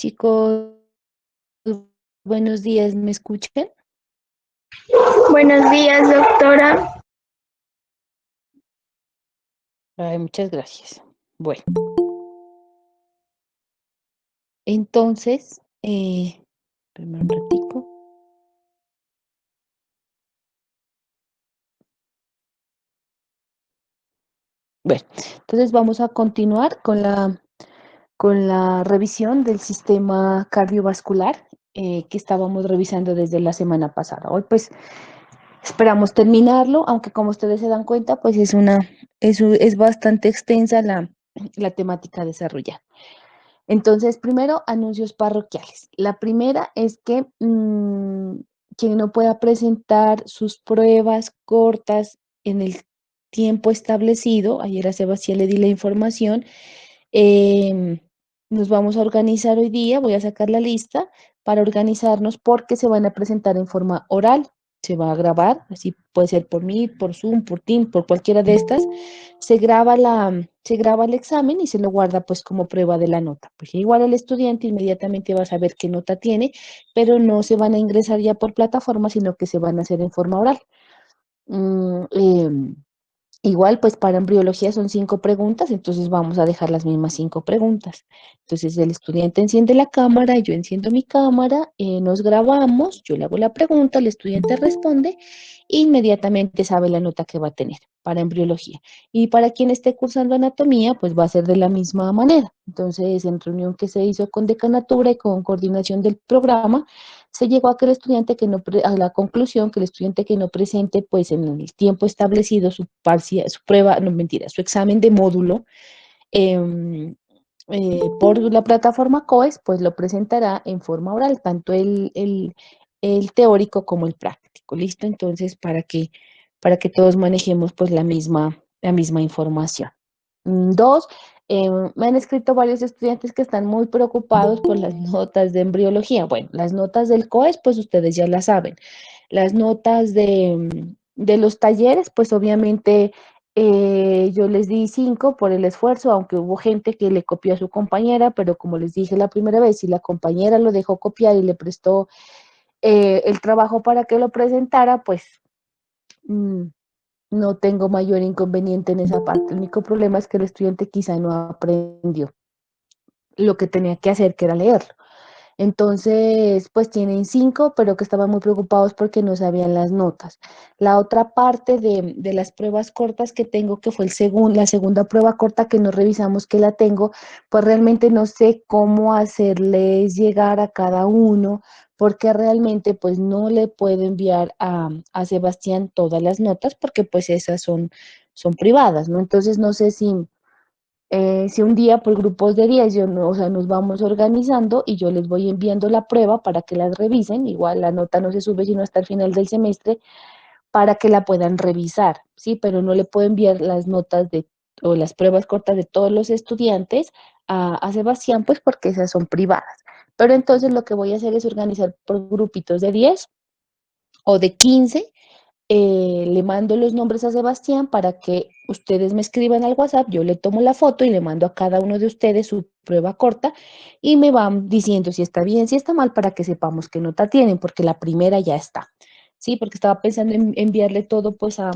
Chicos, buenos días, ¿me escuchan? Buenos días, doctora. Ay, muchas gracias. Bueno, entonces, espérame un ratico. Bueno, entonces vamos a continuar con la revisión del sistema cardiovascular que estábamos revisando desde la semana pasada. Hoy pues esperamos terminarlo, aunque como ustedes se dan cuenta, pues es bastante extensa la temática desarrollada. Entonces, primero, anuncios parroquiales. La primera es que quien no pueda presentar sus pruebas cortas en el tiempo establecido, ayer a Sebastián le di la información, em, nos vamos a organizar hoy día, voy a sacar la lista para organizarnos porque se van a presentar en forma oral, se va a grabar, así puede ser por Meet, por Zoom, por Teams, por cualquiera de estas, se graba el examen y se lo guarda pues como prueba de la nota. Pues igual el estudiante inmediatamente va a saber qué nota tiene, pero no se van a ingresar ya por plataforma, sino que se van a hacer en forma oral. Mm, em, Igual, pues para embriología son 5 preguntas, entonces vamos a dejar las mismas 5 preguntas. Entonces el estudiante enciende la cámara, yo enciendo mi cámara, nos grabamos, yo le hago la pregunta, el estudiante responde e inmediatamente sabe la nota que va a tener para embriología. Y para quien esté cursando anatomía, pues va a ser de la misma manera. Entonces, en reunión que se hizo con decanatura y con coordinación del programa, se llegó a que el estudiante que no a la conclusión que el estudiante que no presente pues en el tiempo establecido su prueba, no mentira, su examen de módulo eh, por la plataforma COES, pues lo presentará en forma oral, tanto el teórico como el práctico, ¿listo? Entonces, para que todos manejemos pues la misma información. Dos, me han escrito varios estudiantes que están muy preocupados por las notas de embriología. Bueno, las notas del COES, pues ustedes ya las saben. Las notas de los talleres, pues obviamente yo les di 5 por el esfuerzo, aunque hubo gente que le copió a su compañera, pero como les dije la primera vez, si la compañera lo dejó copiar y le prestó el trabajo para que lo presentara, pues mm, no tengo mayor inconveniente en esa parte. El único problema es que el estudiante quizá no aprendió lo que tenía que hacer, que era leerlo. Entonces, pues tienen 5, pero que estaban muy preocupados porque no sabían las notas. La otra parte de las pruebas cortas que tengo, que fue la segunda prueba corta que no revisamos que la tengo, pues realmente no sé cómo hacerles llegar a cada uno, porque realmente pues no le puedo enviar a Sebastián todas las notas, porque pues esas son privadas, ¿no? Entonces no sé si un día por grupos de 10, o sea, nos vamos organizando y yo les voy enviando la prueba para que las revisen, igual la nota no se sube sino hasta el final del semestre, para que la puedan revisar, ¿sí? Pero no le puedo enviar las notas o las pruebas cortas de todos los estudiantes a Sebastián, pues porque esas son privadas. Pero entonces lo que voy a hacer es organizar por grupitos de 10 o de 15, le mando los nombres a Sebastián para que ustedes me escriban al WhatsApp, yo le tomo la foto y le mando a cada uno de ustedes su prueba corta y me van diciendo si está bien, si está mal, para que sepamos qué nota tienen, porque la primera ya está, ¿sí? Porque estaba pensando en enviarle todo pues a,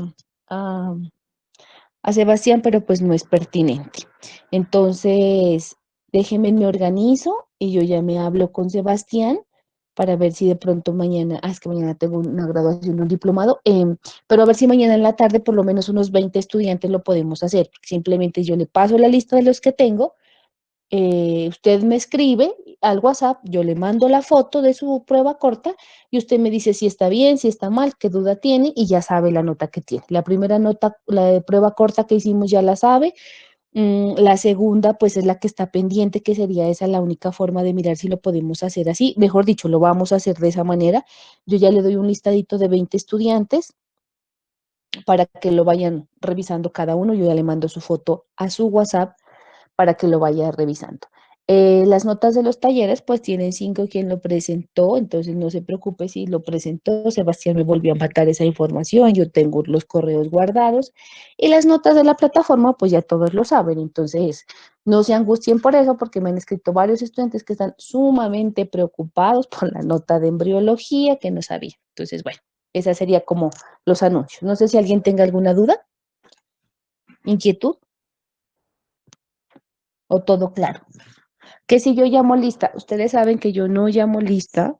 a Sebastián, pero pues no es pertinente. Entonces, déjenme, me organizo y yo ya me hablo con Sebastián para ver si de pronto mañana, es que mañana tengo una graduación, un diplomado, pero a ver si mañana en la tarde por lo menos unos 20 estudiantes lo podemos hacer. Simplemente yo le paso la lista de los que tengo, usted me escribe al WhatsApp, yo le mando la foto de su prueba corta y usted me dice si está bien, si está mal, qué duda tiene y ya sabe la nota que tiene. La primera nota, la de prueba corta que hicimos ya la sabe. La segunda pues es la que está pendiente, que sería esa la única forma de mirar si lo podemos hacer así. Mejor dicho, lo vamos a hacer de esa manera. Yo ya le doy un listadito de 20 estudiantes para que lo vayan revisando cada uno. Yo ya le mando su foto a su WhatsApp para que lo vaya revisando. Las notas de los talleres pues tienen 5 quien lo presentó, entonces no se preocupe si lo presentó, Sebastián me volvió a matar esa información, yo tengo los correos guardados y las notas de la plataforma pues ya todos lo saben, entonces no se angustien por eso porque me han escrito varios estudiantes que están sumamente preocupados por la nota de embriología que no sabía. Entonces bueno, esa sería como los anuncios. No sé si alguien tenga alguna duda, inquietud o todo claro. Que si yo llamo lista, ustedes saben que yo no llamo lista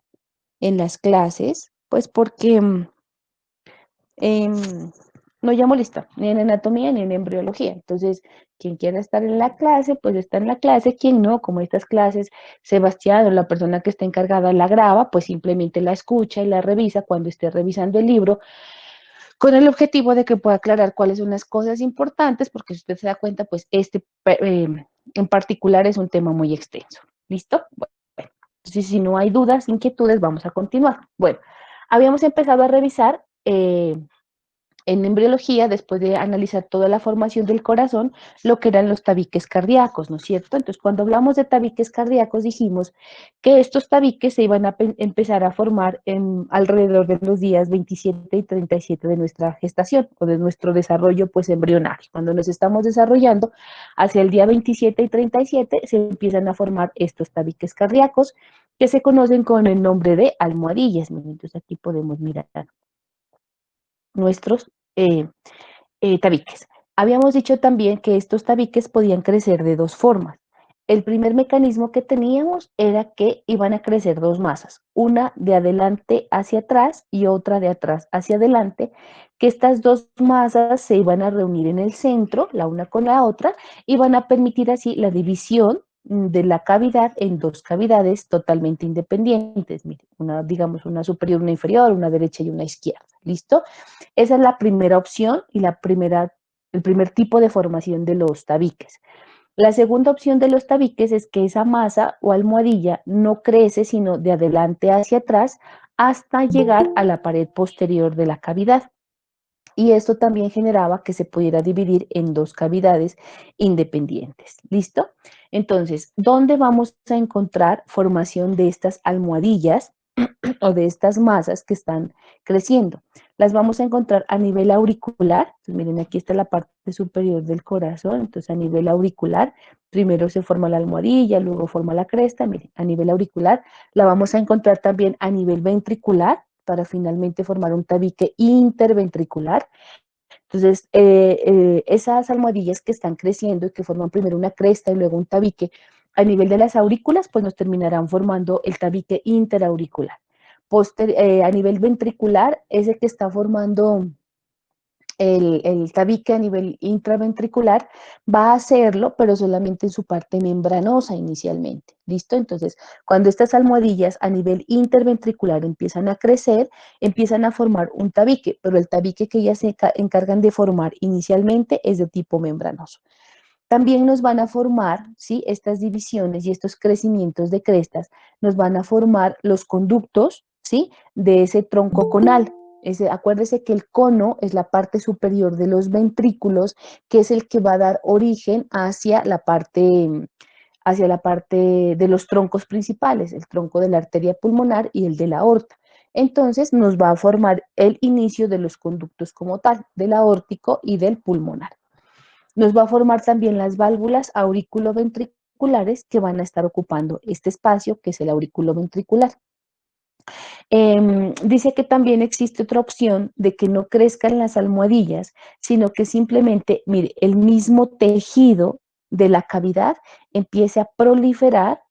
en las clases, pues porque em, no llamo lista, ni en anatomía ni en embriología. Entonces, quien quiera estar en la clase, pues está en la clase, quien no, como estas clases, Sebastián o la persona que está encargada la graba, pues simplemente la escucha y la revisa cuando esté revisando el libro, con el objetivo de que pueda aclarar cuáles son las cosas importantes, porque si usted se da cuenta, pues en particular es un tema muy extenso. ¿Listo? Bueno, entonces si no hay dudas, inquietudes, vamos a continuar. Bueno, habíamos empezado a revisar en embriología, después de analizar toda la formación del corazón, lo que eran los tabiques cardíacos, ¿no es cierto? Entonces, cuando hablamos de tabiques cardíacos, dijimos que estos tabiques se iban a empezar a formar alrededor de los días 27 y 37 de nuestra gestación o de nuestro desarrollo pues embrionario. Cuando nos estamos desarrollando, hacia el día 27 y 37 se empiezan a formar estos tabiques cardíacos que se conocen con el nombre de almohadillas. Entonces, aquí podemos mirar nuestros eh, tabiques. Habíamos dicho también que estos tabiques podían crecer de dos formas. El primer mecanismo que teníamos era que iban a crecer dos masas, una de adelante hacia atrás y otra de atrás hacia adelante, que estas dos masas se iban a reunir en el centro, la una con la otra, y van a permitir así la división de la cavidad en dos cavidades totalmente independientes, una, digamos, una superior, una inferior, una derecha y una izquierda. ¿Listo? Esa es la primera opción y el primer tipo de formación de los tabiques. La segunda opción de los tabiques es que esa masa o almohadilla no crece sino de adelante hacia atrás hasta llegar a la pared posterior de la cavidad. Y esto también generaba que se pudiera dividir en dos cavidades independientes. ¿Listo? Entonces, ¿dónde vamos a encontrar formación de estas almohadillas o de estas masas que están creciendo? Las vamos a encontrar a nivel auricular. Entonces, miren, aquí está la parte superior del corazón. Entonces, a nivel auricular, primero se forma la almohadilla, luego forma la cresta. Miren, a nivel auricular la vamos a encontrar también a nivel ventricular para finalmente formar un tabique interventricular. Entonces, esas almohadillas que están creciendo y que forman primero una cresta y luego un tabique, a nivel de las aurículas, pues nos terminarán formando el tabique interauricular. A nivel ventricular, ese que está formando el tabique a nivel intraventricular va a hacerlo, pero solamente en su parte membranosa inicialmente. ¿Listo? Entonces, cuando estas almohadillas a nivel interventricular empiezan a crecer, empiezan a formar un tabique, pero el tabique que ellas se encargan de formar inicialmente es de tipo membranoso. También nos van a formar, ¿sí? Estas divisiones y estos crecimientos de crestas nos van a formar los conductos, ¿sí? De ese tronco conal. Acuérdese que el cono es la parte superior de los ventrículos, que es el que va a dar origen hacia la parte de los troncos principales, el tronco de la arteria pulmonar y el de la aorta. Entonces nos va a formar el inicio de los conductos como tal, del aórtico y del pulmonar. Nos va a formar también las válvulas auriculoventriculares que van a estar ocupando este espacio que es el auriculo ventricular. Dice que también existe otra opción de que no crezcan las almohadillas, sino que simplemente, mire, el mismo tejido de la cavidad empiece a proliferar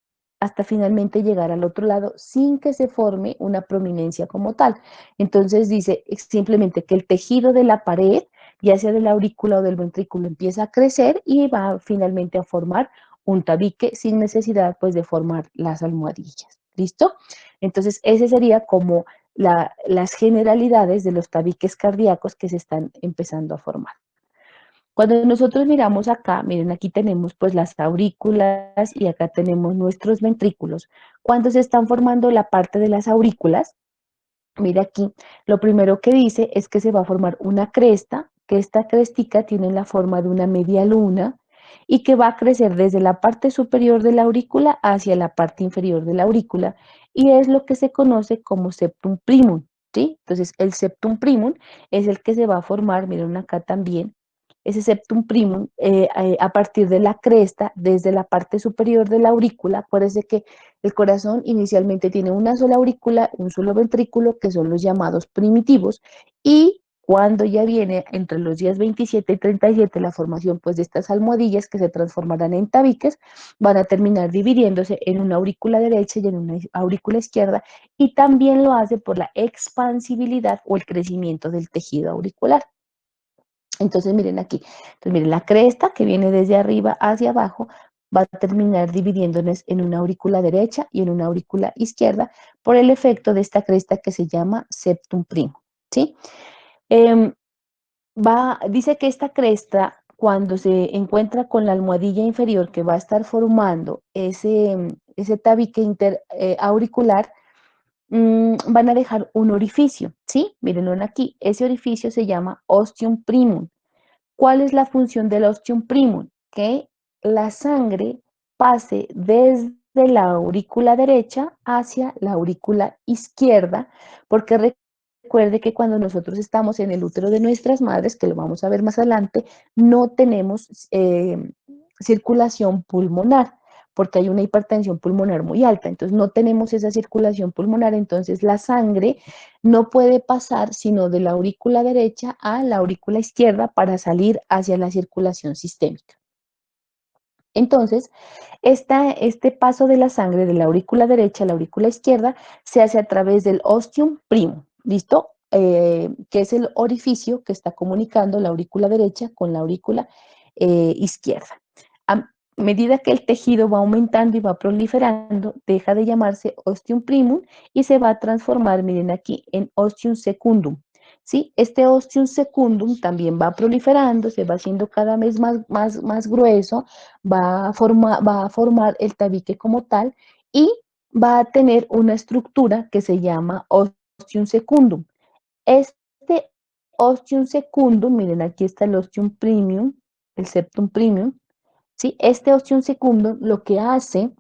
hasta finalmente llegar al otro lado sin que se forme una prominencia como tal. Entonces dice simplemente que el tejido de la pared, ya sea de la aurícula o del ventrículo, empieza a crecer y va finalmente a formar un tabique sin necesidad pues de formar las almohadillas. ¿Listo? Entonces, ese sería como las generalidades de los tabiques cardíacos que se están empezando a formar. Cuando nosotros miramos acá, miren, aquí tenemos pues las aurículas y acá tenemos nuestros ventrículos. Cuando se están formando la parte de las aurículas, mira aquí, lo primero que dice es que se va a formar una cresta, que esta crestica tiene la forma de una media luna y que va a crecer desde la parte superior de la aurícula hacia la parte inferior de la aurícula y es lo que se conoce como septum primum, ¿sí? Entonces, el septum primum es el que se va a formar, miren acá también, ese septum primum a partir de la cresta, desde la parte superior de la aurícula. Acuérdense que el corazón inicialmente tiene una sola aurícula, un solo ventrículo, que son los llamados primitivos, y cuando ya viene entre los días 27 y 37 la formación pues de estas almohadillas que se transformarán en tabiques, van a terminar dividiéndose en una aurícula derecha y en una aurícula izquierda, y también lo hace por la expansibilidad o el crecimiento del tejido auricular. Entonces, miren aquí, entonces, miren, la cresta que viene desde arriba hacia abajo va a terminar dividiéndonos en una aurícula derecha y en una aurícula izquierda por el efecto de esta cresta que se llama septum primo, ¿sí? Eh, dice que esta cresta, cuando se encuentra con la almohadilla inferior que va a estar formando ese tabique interauricular, van a dejar un orificio, ¿sí? Mírenlo aquí, ese orificio se llama ostium primum. ¿Cuál es la función del ostium primum? Que la sangre pase desde la aurícula derecha hacia la aurícula izquierda, porque recuerde que cuando nosotros estamos en el útero de nuestras madres, que lo vamos a ver más adelante, no tenemos circulación pulmonar, porque hay una hipertensión pulmonar muy alta, entonces no tenemos esa circulación pulmonar, entonces la sangre no puede pasar sino de la aurícula derecha a la aurícula izquierda para salir hacia la circulación sistémica. Entonces, este paso de la sangre de la aurícula derecha a la aurícula izquierda se hace a través del ostium primum, ¿listo? Que es el orificio que está comunicando la aurícula derecha con la aurícula izquierda. A medida que el tejido va aumentando y va proliferando, deja de llamarse ostium primum y se va a transformar, miren aquí, en ostium secundum. ¿Sí? Este ostium secundum también va proliferando, se va haciendo cada vez más grueso, va a formar el tabique como tal y va a tener una estructura que se llama ostium secundum. Este ostium secundum, miren, aquí está el ostium premium, el septum premium, ¿sí? Este ostium secundum lo que hace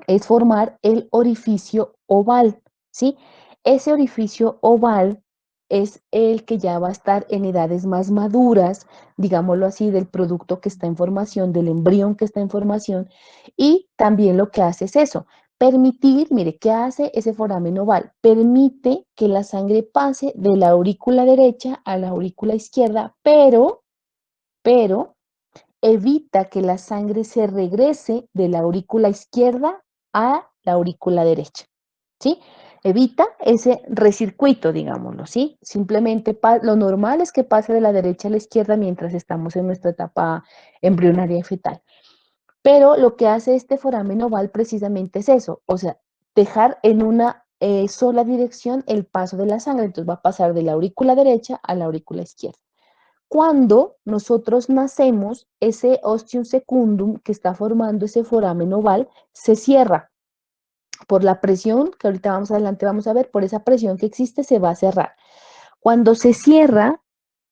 es formar el orificio oval, ¿sí? Ese orificio oval es el que ya va a estar en edades más maduras, digámoslo así, del producto que está en formación, del embrión que está en formación, y también lo que hace es eso, permitir, mire, ¿qué hace ese foramen oval? Permite que la sangre pase de la aurícula derecha a la aurícula izquierda, pero evita que la sangre se regrese de la aurícula izquierda a la aurícula derecha, ¿sí? Evita ese recircuito, digámoslo, ¿sí? Simplemente lo normal es que pase de la derecha a la izquierda mientras estamos en nuestra etapa embrionaria y fetal. Pero lo que hace este foramen oval precisamente es eso, o sea, dejar en una sola dirección el paso de la sangre, entonces va a pasar de la aurícula derecha a la aurícula izquierda. Cuando nosotros nacemos, ese ostium secundum que está formando ese foramen oval se cierra por la presión, que ahorita vamos adelante vamos a ver, por esa presión que existe se va a cerrar. Cuando se cierra,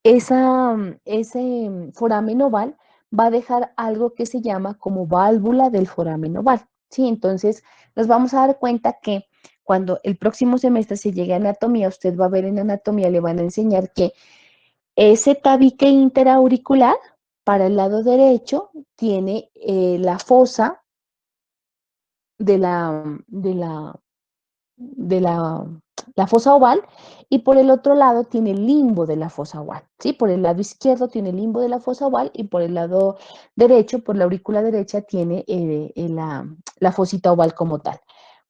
ese foramen oval va a dejar algo que se llama como válvula del foramen oval, ¿sí? Entonces nos vamos a dar cuenta que cuando el próximo semestre se llegue a anatomía, usted va a ver en anatomía, le van a enseñar que ese tabique interauricular para el lado derecho tiene la fosa de la fosa oval y por el otro lado tiene el limbo de la fosa oval, ¿sí? Por el lado izquierdo tiene el limbo de la fosa oval y por el lado derecho, por la aurícula derecha, tiene la fosita oval como tal.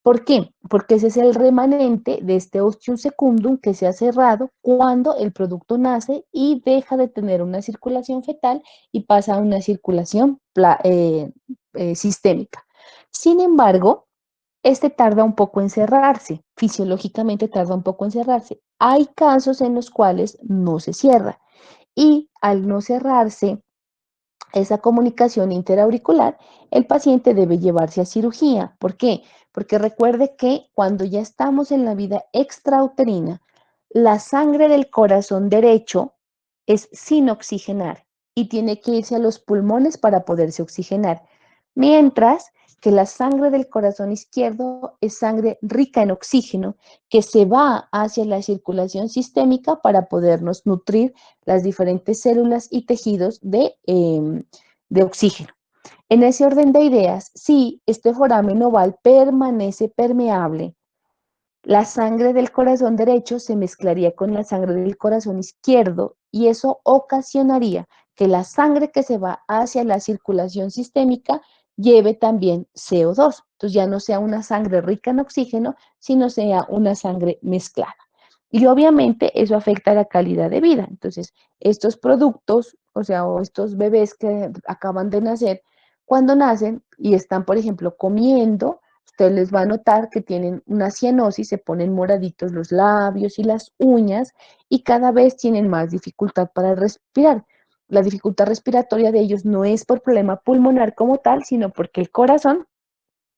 ¿Por qué? Porque ese es el remanente de este ostium secundum que se ha cerrado cuando el producto nace y deja de tener una circulación fetal y pasa a una circulación sistémica. Sin embargo, este tarda un poco en cerrarse, fisiológicamente tarda un poco en cerrarse. Hay casos en los cuales no se cierra y al no cerrarse esa comunicación interauricular, el paciente debe llevarse a cirugía. ¿Por qué? Porque recuerde que cuando ya estamos en la vida extrauterina, la sangre del corazón derecho es sin oxigenar y tiene que irse a los pulmones para poderse oxigenar. Mientras que la sangre del corazón izquierdo es sangre rica en oxígeno que se va hacia la circulación sistémica para podernos nutrir las diferentes células y tejidos de oxígeno. En ese orden de ideas, si este foramen oval permanece permeable, la sangre del corazón derecho se mezclaría con la sangre del corazón izquierdo y eso ocasionaría que la sangre que se va hacia la circulación sistémica lleve también CO2. Entonces ya no sea una sangre rica en oxígeno, sino sea una sangre mezclada. Y obviamente eso afecta la calidad de vida. Entonces, estos productos, o sea, o estos bebés que acaban de nacer, cuando nacen y están, por ejemplo, comiendo, usted les va a notar que tienen una cianosis, se ponen moraditos los labios y las uñas y cada vez tienen más dificultad para respirar. La dificultad respiratoria de ellos no es por problema pulmonar como tal, sino porque el corazón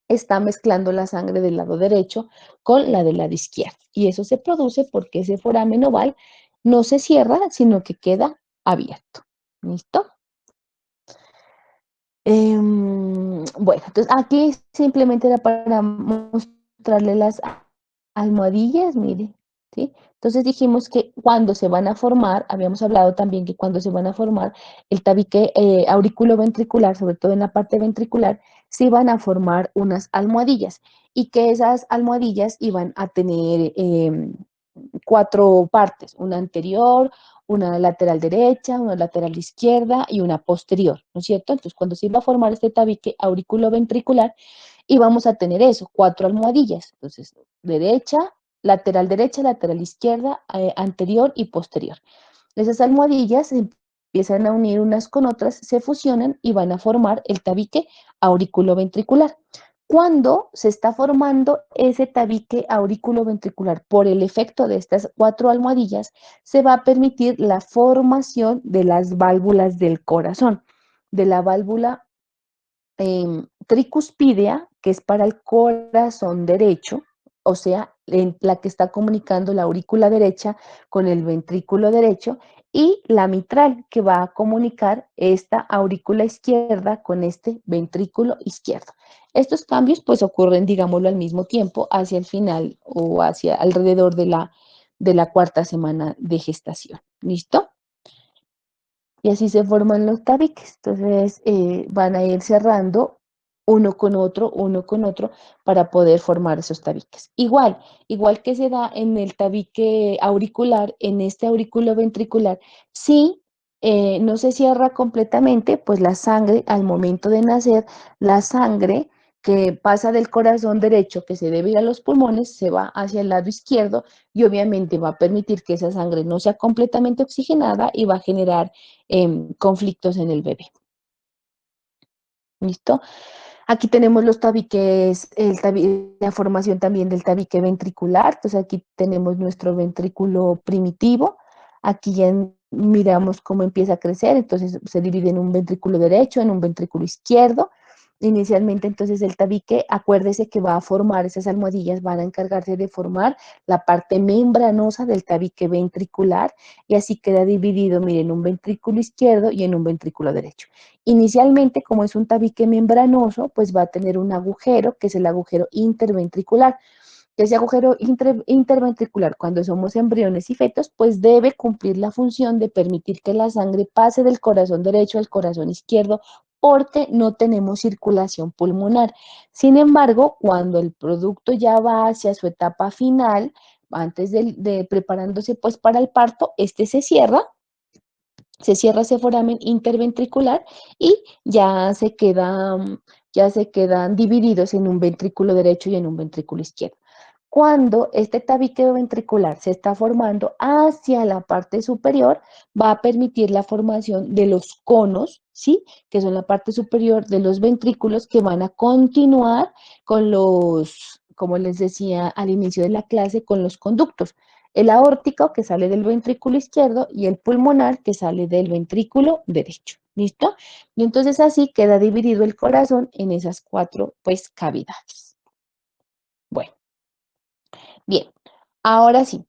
está mezclando la sangre del lado derecho con la del lado izquierdo. Y eso se produce porque ese foramen oval no se cierra, sino que queda abierto. ¿Listo? Bueno, entonces aquí simplemente era para mostrarle las almohadillas, mire, ¿sí? Entonces dijimos que cuando se van a formar, habíamos hablado también que cuando se van a formar el tabique auriculoventricular, sobre todo en la parte ventricular, se iban a formar unas almohadillas y que esas almohadillas iban a tener cuatro partes, una anterior, una lateral derecha, una lateral izquierda y una posterior, ¿no es cierto? Entonces, cuando se iba a formar este tabique auriculoventricular, íbamos a tener eso, cuatro almohadillas. Entonces, derecha, lateral izquierda, anterior y posterior. Esas almohadillas se empiezan a unir unas con otras, se fusionan y van a formar el tabique auriculoventricular. Cuando se está formando ese tabique auriculoventricular por el efecto de estas cuatro almohadillas, se va a permitir la formación de las válvulas del corazón, de la válvula tricuspidea, que es para el corazón derecho, o sea, la que está comunicando la aurícula derecha con el ventrículo derecho, y la mitral, que va a comunicar esta aurícula izquierda con este ventrículo izquierdo. Estos cambios pues ocurren, digámoslo, al mismo tiempo, hacia el final o hacia alrededor de la cuarta semana de gestación. ¿Listo? Y así se forman los tabiques. Entonces van a ir cerrando uno con otro, para poder formar esos tabiques. Igual que se da en el tabique auricular, en este aurículo ventricular, si no se cierra completamente, pues la sangre, al momento de nacer, la sangre que pasa del corazón derecho, que se debe ir a los pulmones, se va hacia el lado izquierdo y obviamente va a permitir que esa sangre no sea completamente oxigenada y va a generar conflictos en el bebé. ¿Listo? Aquí tenemos los tabiques, la formación también del tabique ventricular. Entonces aquí tenemos nuestro ventrículo primitivo. Aquí ya miramos cómo empieza a crecer. Entonces se divide en un ventrículo derecho, en un ventrículo izquierdo. Inicialmente entonces el tabique, acuérdese que va a formar, esas almohadillas van a encargarse de formar la parte membranosa del tabique ventricular y así queda dividido, miren, en un ventrículo izquierdo y en un ventrículo derecho. Inicialmente, como es un tabique membranoso, pues va a tener un agujero, que es el agujero interventricular. Ese agujero interventricular, cuando somos embriones y fetos, pues debe cumplir la función de permitir que la sangre pase del corazón derecho al corazón izquierdo, porque no tenemos circulación pulmonar. Sin embargo, cuando el producto ya va hacia su etapa final, antes de preparándose pues para el parto, este se cierra ese foramen interventricular y ya se quedan divididos en un ventrículo derecho y en un ventrículo izquierdo. Cuando este tabique ventricular se está formando hacia la parte superior, va a permitir la formación de los conos, ¿sí? Que son la parte superior de los ventrículos que van a continuar con los, como les decía al inicio de la clase, con los conductos. El aórtico que sale del ventrículo izquierdo y el pulmonar que sale del ventrículo derecho. ¿Listo? Y entonces así queda dividido el corazón en esas cuatro, pues, cavidades. Bueno, bien, ahora sí.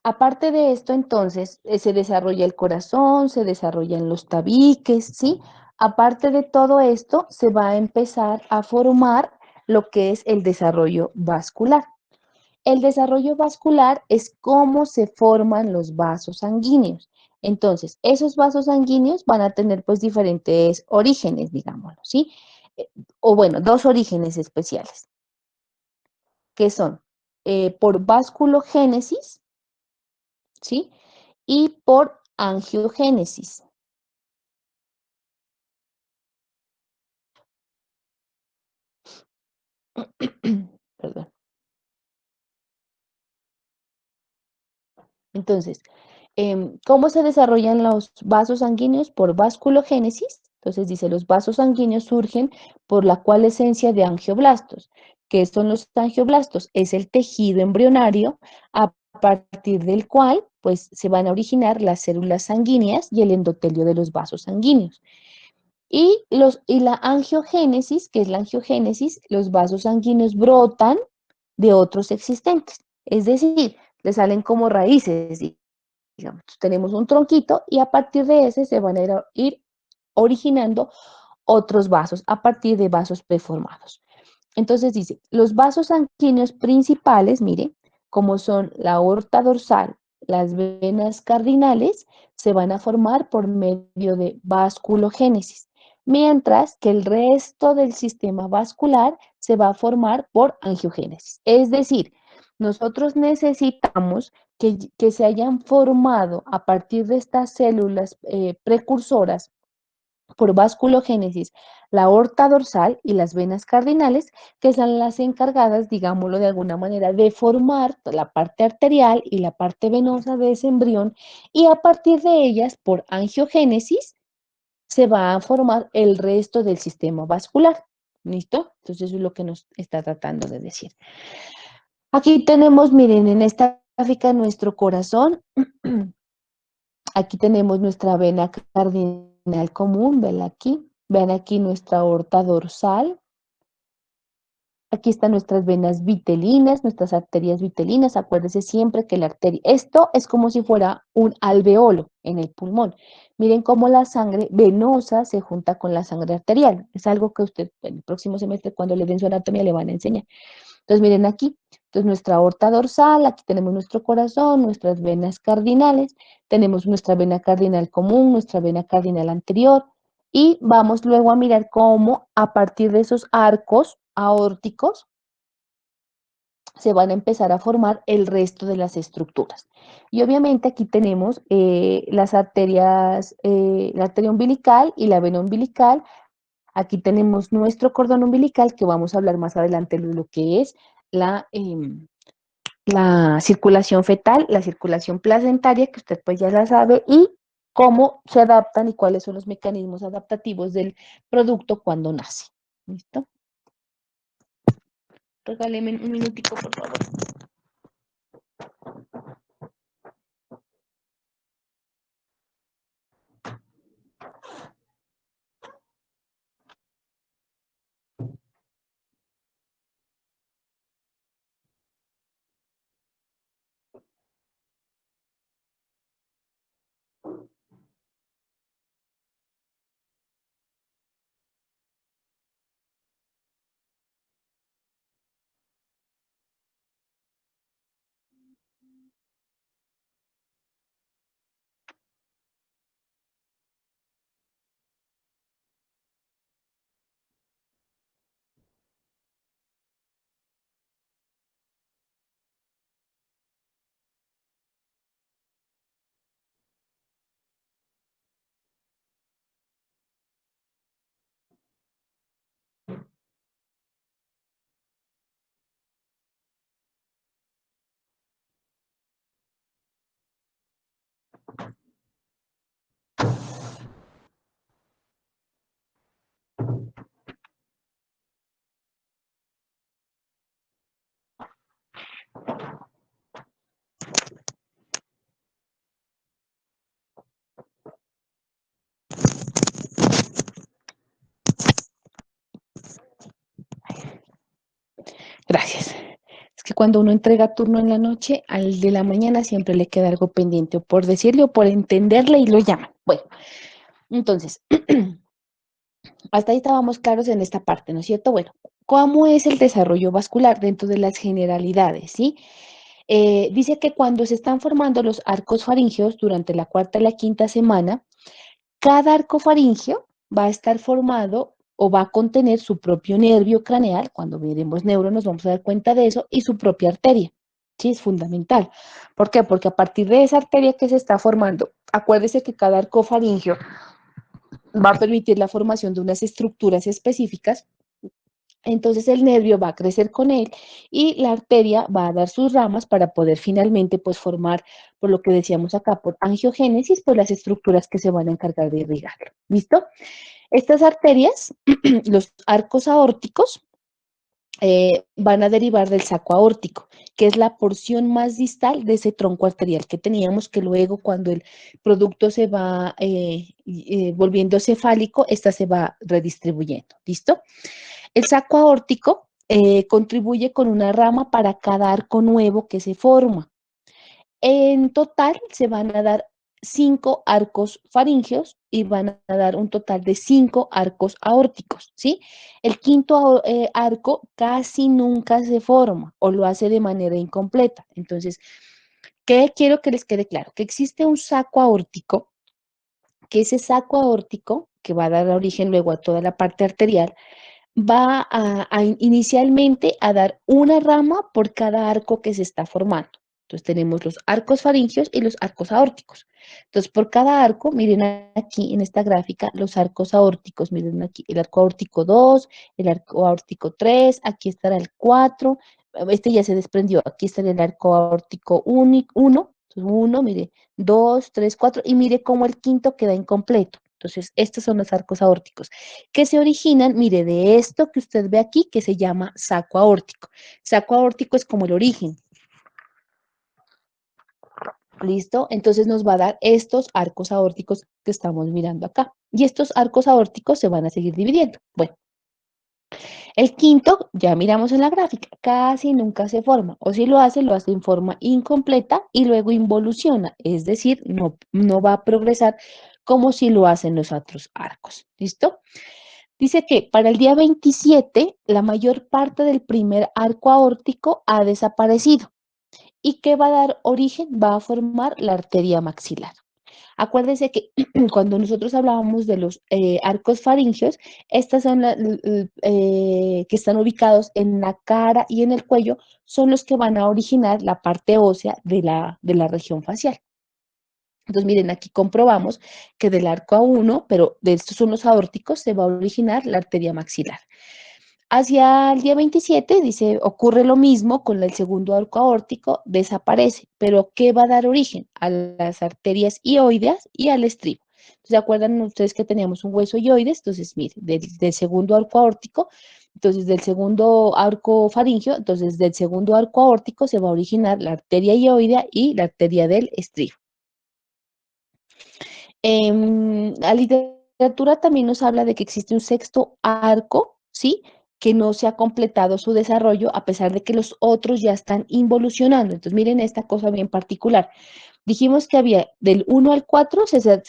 Aparte de esto, entonces, se desarrolla el corazón, se desarrollan los tabiques, ¿sí? Aparte de todo esto, se va a empezar a formar lo que es el desarrollo vascular. El desarrollo vascular es cómo se forman los vasos sanguíneos. Entonces, esos vasos sanguíneos van a tener pues diferentes orígenes, digámoslo, ¿sí? Eh, O bueno, dos orígenes especiales, que son por vasculogénesis, ¿sí? Y por angiogénesis. Perdón. Entonces, ¿cómo se desarrollan los vasos sanguíneos? Por vasculogénesis. Entonces dice, los vasos sanguíneos surgen por la cual esencia de angioblastos. ¿Qué son los angioblastos? Es el tejido embrionario a partir del cual pues, se van a originar las células sanguíneas y el endotelio de los vasos sanguíneos. Y la angiogénesis, que es la angiogénesis, los vasos sanguíneos brotan de otros existentes. Es decir, le salen como raíces, digamos. Tenemos un tronquito y a partir de ese se van a ir originando otros vasos a partir de vasos preformados. Entonces dice, los vasos sanguíneos principales, mire, como son la aorta dorsal, las venas cardinales, se van a formar por medio de vasculogénesis, mientras que el resto del sistema vascular se va a formar por angiogénesis. Es decir, nosotros necesitamos que se hayan formado a partir de estas células precursoras por vasculogénesis, la aorta dorsal y las venas cardinales, que son las encargadas, digámoslo de alguna manera, de formar la parte arterial y la parte venosa de ese embrión, y a partir de ellas, por angiogénesis, se va a formar el resto del sistema vascular. ¿Listo? Entonces eso es lo que nos está tratando de decir. Aquí tenemos, miren, en esta gráfica nuestro corazón. Aquí tenemos nuestra vena cardinal común, ven aquí. Vean aquí nuestra aorta dorsal. Aquí están nuestras venas vitelinas, nuestras arterias vitelinas. Acuérdense siempre que la arteria, esto es como si fuera un alveolo en el pulmón. Miren cómo la sangre venosa se junta con la sangre arterial. Es algo que usted en el próximo semestre, cuando le den su anatomía, le van a enseñar. Entonces, miren aquí, entonces nuestra aorta dorsal, aquí tenemos nuestro corazón, nuestras venas cardinales, tenemos nuestra vena cardinal común, nuestra vena cardinal anterior, y vamos luego a mirar cómo a partir de esos arcos aórticos se van a empezar a formar el resto de las estructuras. Y obviamente aquí tenemos las arterias, la arteria umbilical y la vena umbilical. Aquí tenemos nuestro cordón umbilical, que vamos a hablar más adelante de lo que es la, la circulación fetal, la circulación placentaria, que usted pues ya la sabe, y cómo se adaptan y cuáles son los mecanismos adaptativos del producto cuando nace. ¿Listo? Regáleme un minutico, por favor. que cuando uno entrega turno en la noche, al de la mañana siempre le queda algo pendiente, o por decirle o por entenderle y lo llaman. Bueno, entonces, hasta ahí estábamos claros en esta parte, ¿no es cierto? Bueno, ¿cómo es el desarrollo vascular dentro de las generalidades, sí? Dice que cuando se están formando los arcos faringeos durante la cuarta y la quinta semana, cada arco faríngeo va a estar formado o va a contener su propio nervio craneal. Cuando miremos neuro nos vamos a dar cuenta de eso, y su propia arteria. Sí, es fundamental. ¿Por qué? Porque a partir de esa arteria que se está formando, acuérdese que cada arco faríngeo va a permitir la formación de unas estructuras específicas. Entonces el nervio va a crecer con él y la arteria va a dar sus ramas para poder finalmente pues formar, por lo que decíamos acá, por angiogénesis, por las estructuras que se van a encargar de irrigarlo. ¿Listo? Estas arterias, los arcos aórticos, van a derivar del saco aórtico, que es la porción más distal de ese tronco arterial que teníamos, que luego cuando el producto se va volviendo cefálico, esta se va redistribuyendo. ¿Listo? El saco aórtico contribuye con una rama para cada arco nuevo que se forma. En total se van a dar 5 arcos faríngeos y van a dar un total de 5 arcos aórticos, ¿sí? El quinto arco casi nunca se forma o lo hace de manera incompleta. Entonces, ¿qué quiero que les quede claro? Que existe un saco aórtico, que ese saco aórtico, que va a dar origen luego a toda la parte arterial, va inicialmente a dar una rama por cada arco que se está formando. Entonces tenemos los arcos faringeos y los arcos aórticos. Entonces por cada arco, miren aquí en esta gráfica, los arcos aórticos, miren aquí, el arco aórtico 2, el arco aórtico 3, aquí estará el 4, este ya se desprendió, aquí está el arco aórtico 1, 1, mire, 2, 3, 4, y mire cómo el quinto queda incompleto. Entonces, estos son los arcos aórticos que se originan, mire, de esto que usted ve aquí, que se llama saco aórtico. Saco aórtico es como el origen. ¿Listo? Entonces nos va a dar estos arcos aórticos que estamos mirando acá. Y estos arcos aórticos se van a seguir dividiendo. Bueno, el quinto, ya miramos en la gráfica, casi nunca se forma. O si lo hace en forma incompleta y luego involuciona. Es decir, no va a progresar como si lo hacen los otros arcos. ¿Listo? Dice que para el día 27 la mayor parte del primer arco aórtico ha desaparecido y que va a dar origen, va a formar la arteria maxilar. Acuérdense que cuando nosotros hablábamos de los arcos faríngeos, estas son que están ubicados en la cara y en el cuello, son los que van a originar la parte ósea de la región facial. Entonces, miren, aquí comprobamos que del arco A1, pero de estos son los aórticos, se va a originar la arteria maxilar. Hacia el día 27, dice, ocurre lo mismo con el segundo arco aórtico, desaparece, pero ¿qué va a dar origen? A las arterias ioideas y al estribo. ¿Se acuerdan ustedes que teníamos un hueso ioides? Entonces, miren, del segundo arco aórtico, entonces del segundo arco faríngeo, entonces del segundo arco aórtico se va a originar la arteria ioidea y la arteria del estribo. La literatura también nos habla de que existe un sexto arco, ¿sí? Que no se ha completado su desarrollo a pesar de que los otros ya están involucionando. Entonces, miren esta cosa bien particular. Dijimos que había del 1 al 4 se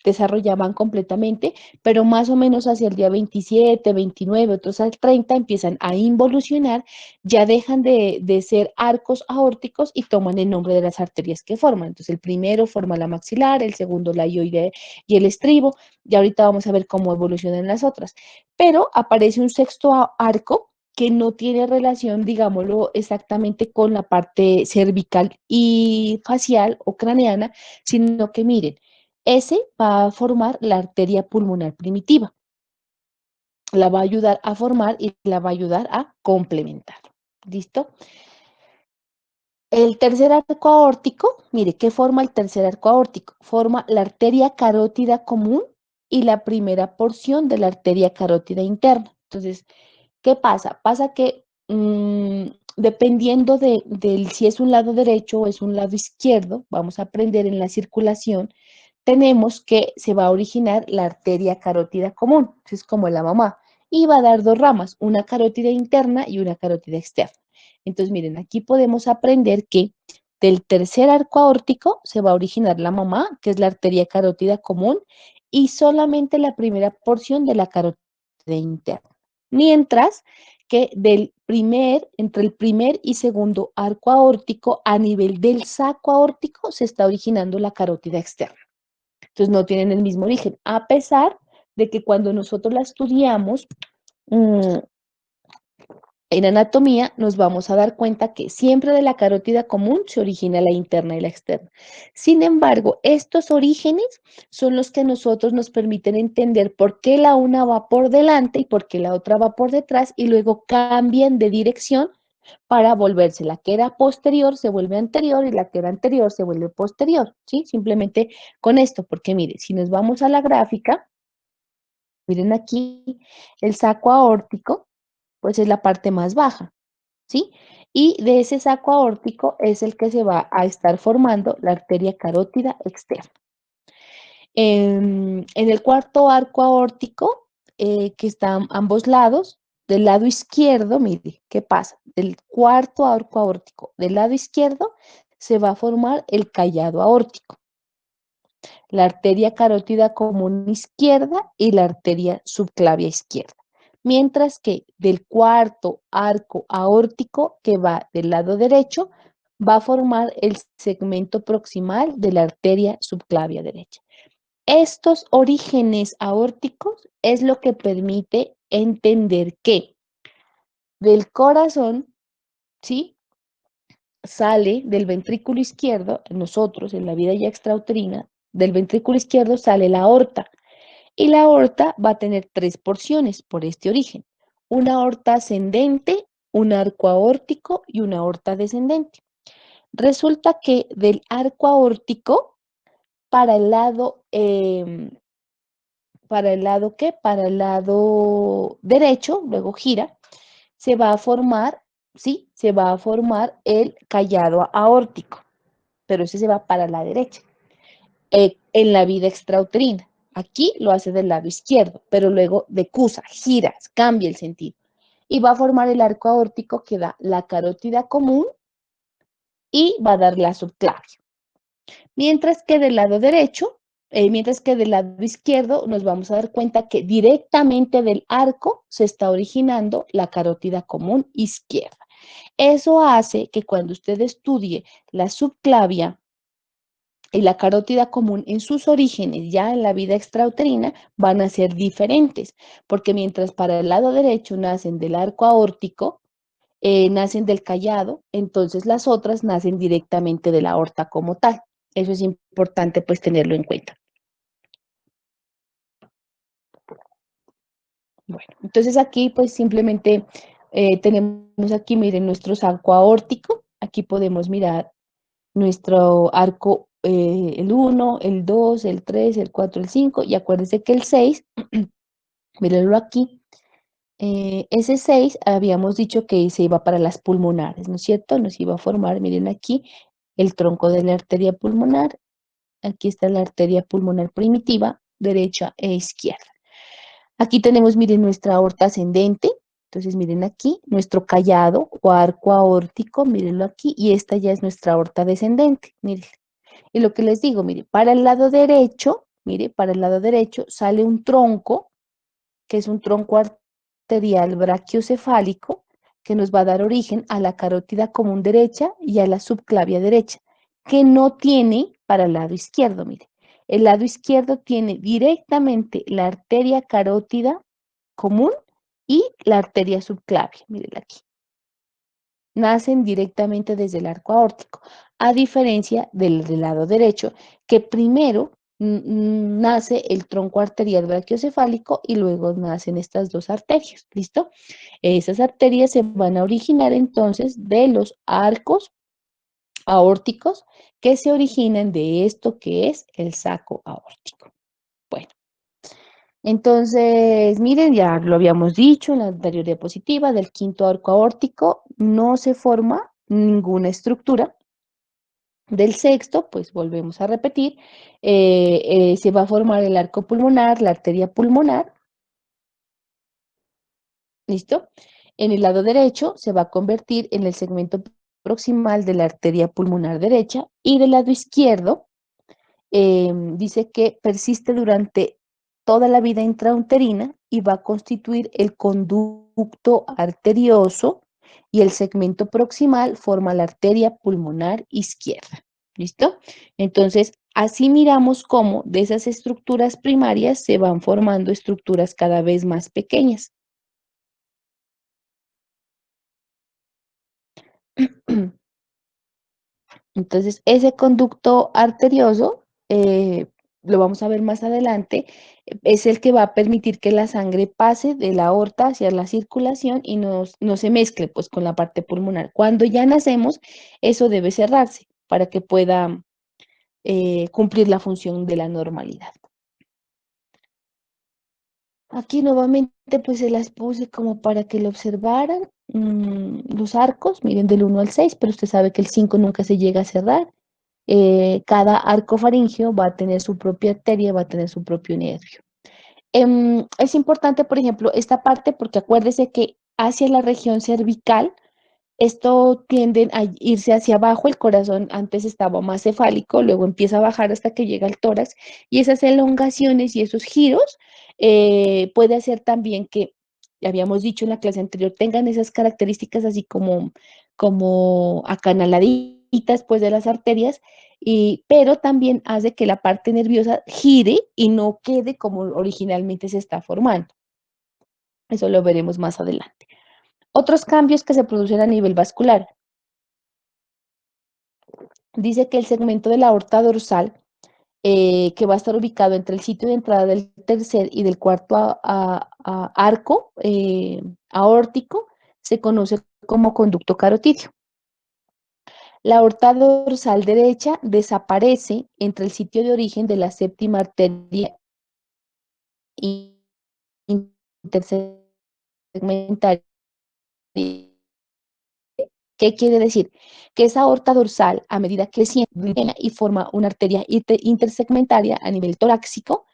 desarrollaban completamente, pero más o menos hacia el día 27, 29, otros al 30 empiezan a involucionar, ya dejan de ser arcos aórticos y toman el nombre de las arterias que forman. Entonces el primero forma la maxilar, el segundo la ioide y el estribo, y ahorita vamos a ver cómo evolucionan las otras. Pero aparece un sexto arco que no tiene relación, digámoslo, exactamente con la parte cervical y facial o craneana, sino que miren, ese va a formar la arteria pulmonar primitiva, la va a ayudar a formar y la va a ayudar a complementar. ¿Listo? El tercer arco aórtico, mire, ¿qué forma el tercer arco aórtico? Forma la arteria carótida común y la primera porción de la arteria carótida interna. Entonces, ¿qué pasa? Pasa que dependiendo si es un lado derecho o es un lado izquierdo, vamos a aprender en la circulación, tenemos que se va a originar la arteria carótida común, es como la mamá, y va a dar dos ramas, una carótida interna y una carótida externa. Entonces, miren, aquí podemos aprender que del tercer arco aórtico se va a originar la mamá, que es la arteria carótida común, y solamente la primera porción de la carótida interna. Mientras que entre el primer y segundo arco aórtico, a nivel del saco aórtico, se está originando la carótida externa. Entonces no tienen el mismo origen, a pesar de que cuando nosotros la estudiamos mmm, en anatomía, nos vamos a dar cuenta que siempre de la carótida común se origina la interna y la externa. Sin embargo, estos orígenes son los que a nosotros nos permiten entender por qué la una va por delante y por qué la otra va por detrás y luego cambian de dirección para volverse. La que era posterior se vuelve anterior y la que era anterior se vuelve posterior, ¿sí? Simplemente con esto, porque mire, si nos vamos a la gráfica, miren aquí, el saco aórtico, pues es la parte más baja, ¿sí? Y de ese saco aórtico es el que se va a estar formando la arteria carótida externa. En el cuarto arco aórtico, que están ambos lados, del lado izquierdo, mire, ¿qué pasa? Del cuarto arco aórtico, del lado izquierdo, se va a formar el callado aórtico, la arteria carótida común izquierda y la arteria subclavia izquierda. Mientras que del cuarto arco aórtico que va del lado derecho, va a formar el segmento proximal de la arteria subclavia derecha. Estos orígenes aórticos es lo que permite entender que del corazón, ¿sí? Sale del ventrículo izquierdo, nosotros en la vida ya extrauterina, del ventrículo izquierdo sale la aorta. Y la aorta va a tener tres porciones por este origen. Una aorta ascendente, un arco aórtico y una aorta descendente. Resulta que del arco aórtico para el lado, ¿para el lado qué? Para el lado derecho, luego gira, se va a formar, ¿sí? Se va a formar el callado aórtico, pero ese se va para la derecha. En la vida extrauterina. Aquí lo hace del lado izquierdo, pero luego decusa, gira, cambia el sentido. Y va a formar el arco aórtico que da la carótida común y va a dar la subclavia. Mientras que del lado derecho, mientras que del lado izquierdo nos vamos a dar cuenta que directamente del arco se está originando la carótida común izquierda. Eso hace que cuando usted estudie la subclavia y la carótida común en sus orígenes, ya en la vida extrauterina, van a ser diferentes, porque mientras para el lado derecho nacen del arco aórtico, nacen del callado, entonces las otras nacen directamente de la aorta como tal. Eso es importante pues tenerlo en cuenta. Bueno, entonces aquí pues simplemente tenemos aquí, miren, nuestro saco aórtico, aquí podemos mirar nuestro arco, el 1, el 2, el 3, el 4, el 5, y acuérdense que el 6, mírenlo aquí, ese 6 habíamos dicho que se iba para las pulmonares, ¿no es cierto? Nos iba a formar, miren aquí, el tronco de la arteria pulmonar, aquí está la arteria pulmonar primitiva, derecha e izquierda. Aquí tenemos, miren, nuestra aorta ascendente, entonces miren aquí, nuestro callado o arco aórtico, mírenlo aquí, y esta ya es nuestra aorta descendente, miren. Y lo que les digo, mire, para el lado derecho, mire, para el lado derecho sale un tronco, que es un tronco arterial brachiocefálico, que nos va a dar origen a la carótida común derecha y a la subclavia derecha, que no tiene para el lado izquierdo, mire. El lado izquierdo tiene directamente la arteria carótida común y la arteria subclavia, miren aquí. Nacen directamente desde el arco aórtico, a diferencia del lado derecho, que primero nace el tronco arterial brachiocefálico y luego nacen estas dos arterias, ¿listo? Esas arterias se van a originar entonces de los arcos aórticos que se originan de esto que es el saco aórtico. Bueno. Entonces, miren, ya lo habíamos dicho en la anterior diapositiva, del quinto arco aórtico no se forma ninguna estructura. Del sexto, pues volvemos a repetir, se va a formar el arco pulmonar, la arteria pulmonar, ¿listo? En el lado derecho se va a convertir en el segmento proximal de la arteria pulmonar derecha y del lado izquierdo dice que persiste durante toda la vida intrauterina y va a constituir el conducto arterioso y el segmento proximal forma la arteria pulmonar izquierda. ¿Listo? Entonces, así miramos cómo de esas estructuras primarias se van formando estructuras cada vez más pequeñas. Entonces, ese conducto arterioso, lo vamos a ver más adelante, es el que va a permitir que la sangre pase de la aorta hacia la circulación y no se mezcle pues, con la parte pulmonar. Cuando ya nacemos, eso debe cerrarse para que pueda cumplir la función de la normalidad. Aquí nuevamente pues se las puse como para que lo observaran. Los arcos, miren del 1 al 6, pero usted sabe que el 5 nunca se llega a cerrar. Cada arco faríngeo va a tener su propia arteria, va a tener su propio nervio. Es importante, por ejemplo, esta parte porque acuérdese que hacia la región cervical esto tiende a irse hacia abajo, el corazón antes estaba más cefálico, luego empieza a bajar hasta que llega al tórax y esas elongaciones y esos giros puede hacer también que, ya habíamos dicho en la clase anterior, tengan esas características así como acanaladitas pues de las arterias, pero también hace que la parte nerviosa gire y no quede como originalmente se está formando. Eso lo veremos más adelante. Otros cambios que se producen a nivel vascular. Dice que el segmento de la aorta dorsal, que va a estar ubicado entre el sitio de entrada del tercer y del cuarto arco aórtico, se conoce como conducto carotidio. La aorta dorsal derecha desaparece entre el sitio de origen de la séptima arteria intersegmentaria. ¿Qué quiere decir? Que esa aorta dorsal, a medida que siente y forma una arteria intersegmentaria a nivel torácico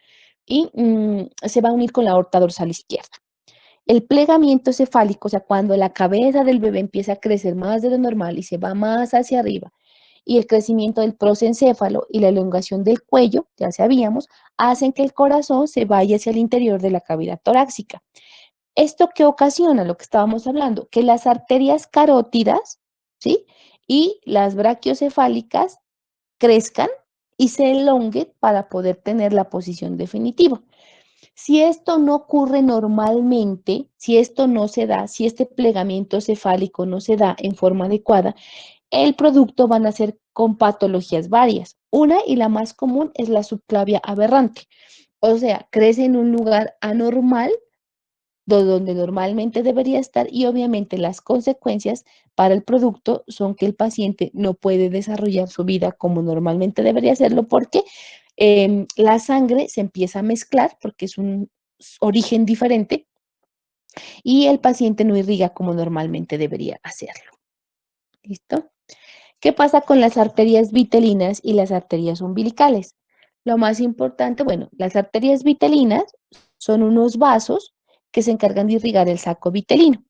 y se va a unir con la aorta dorsal izquierda. El plegamiento cefálico, o sea, cuando la cabeza del bebé empieza a crecer más de lo normal y se va más hacia arriba, y el crecimiento del prosencéfalo y la elongación del cuello, ya sabíamos, hacen que el corazón se vaya hacia el interior de la cavidad torácica. ¿Esto qué ocasiona? Lo que estábamos hablando, que las arterias carótidas, ¿sí? Y las brachiocefálicas crezcan y se elonguen para poder tener la posición definitiva. Si esto no ocurre normalmente, si esto no se da, si este plegamiento cefálico no se da en forma adecuada, el producto van a ser con patologías varias. Una y la más común es la subclavia aberrante, o sea, crece en un lugar anormal donde normalmente debería estar y obviamente las consecuencias para el producto son que el paciente no puede desarrollar su vida como normalmente debería hacerlo porque la sangre se empieza a mezclar porque es un origen diferente y el paciente no irriga como normalmente debería hacerlo. ¿Listo? ¿Qué pasa con las arterias vitelinas y las arterias umbilicales? Lo más importante, bueno, las arterias vitelinas son unos vasos que se encargan de irrigar el saco vitelino.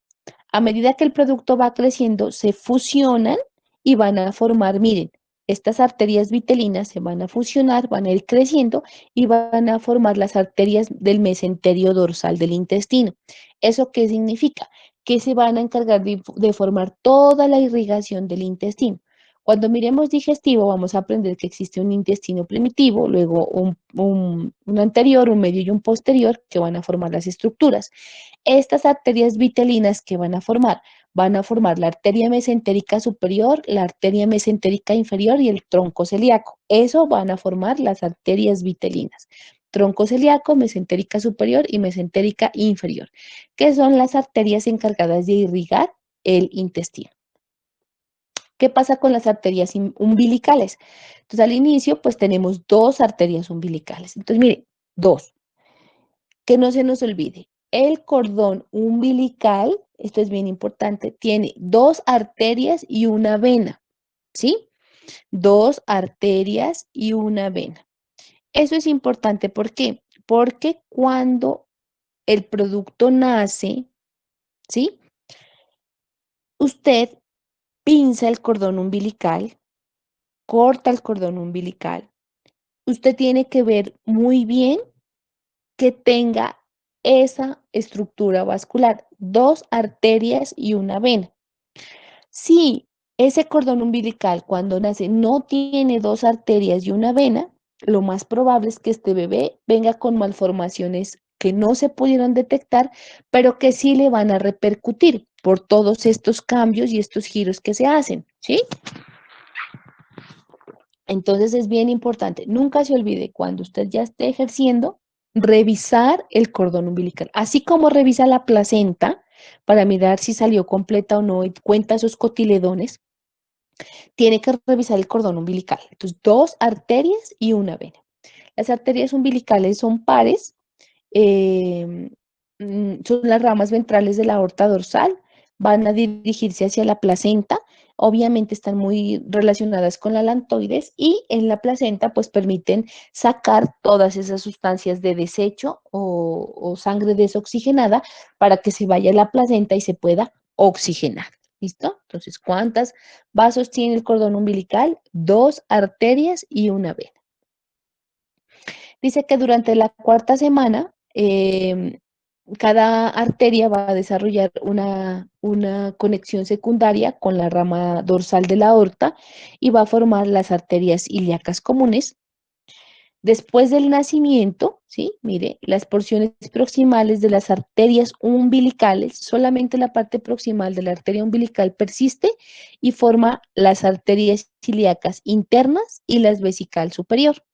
A medida que el producto va creciendo, se fusionan y van a formar, miren, estas arterias vitelinas se van a fusionar, van a ir creciendo y van a formar las arterias del mesenterio dorsal del intestino. ¿Eso qué significa? Que se van a encargar de formar toda la irrigación del intestino. Cuando miremos digestivo, vamos a aprender que existe un intestino primitivo, luego un anterior, un medio y un posterior que van a formar las estructuras. Estas arterias vitelinas que van a formar la arteria mesentérica superior, la arteria mesentérica inferior y el tronco celíaco. Eso van a formar las arterias vitelinas. Tronco celíaco, mesentérica superior y mesentérica inferior, que son las arterias encargadas de irrigar el intestino. ¿Qué pasa con las arterias umbilicales? Entonces, al inicio, pues tenemos dos arterias umbilicales. Entonces, mire, dos. Que no se nos olvide, el cordón umbilical, esto es bien importante, tiene dos arterias y una vena, ¿sí? Dos arterias y una vena. Eso es importante, ¿por qué? Porque cuando el producto nace, ¿sí? usted pinza el cordón umbilical, corta el cordón umbilical. Usted tiene que ver muy bien que tenga esa estructura vascular, dos arterias y una vena. Si ese cordón umbilical cuando nace no tiene dos arterias y una vena, lo más probable es que este bebé venga con malformaciones que no se pudieron detectar, pero que sí le van a repercutir por todos estos cambios y estos giros que se hacen, ¿sí? Entonces es bien importante, nunca se olvide cuando usted ya esté ejerciendo, revisar el cordón umbilical, así como revisa la placenta para mirar si salió completa o no y cuenta esos cotiledones, tiene que revisar el cordón umbilical. Entonces, dos arterias y una vena. Las arterias umbilicales son pares, eh, son las ramas ventrales de la aorta dorsal, van a dirigirse hacia la placenta, obviamente están muy relacionadas con la lantoides y en la placenta pues permiten sacar todas esas sustancias de desecho o sangre desoxigenada para que se vaya a la placenta y se pueda oxigenar. ¿Listo? Entonces, ¿cuántos vasos tiene el cordón umbilical? Dos arterias y una vena. Dice que durante la cuarta semana, cada arteria va a desarrollar una conexión secundaria con la rama dorsal de la aorta y va a formar las arterias ilíacas comunes. Después del nacimiento, ¿sí? Mire, las porciones proximales de las arterias umbilicales, solamente la parte proximal de la arteria umbilical persiste y forma las arterias ilíacas internas y las vesical superior.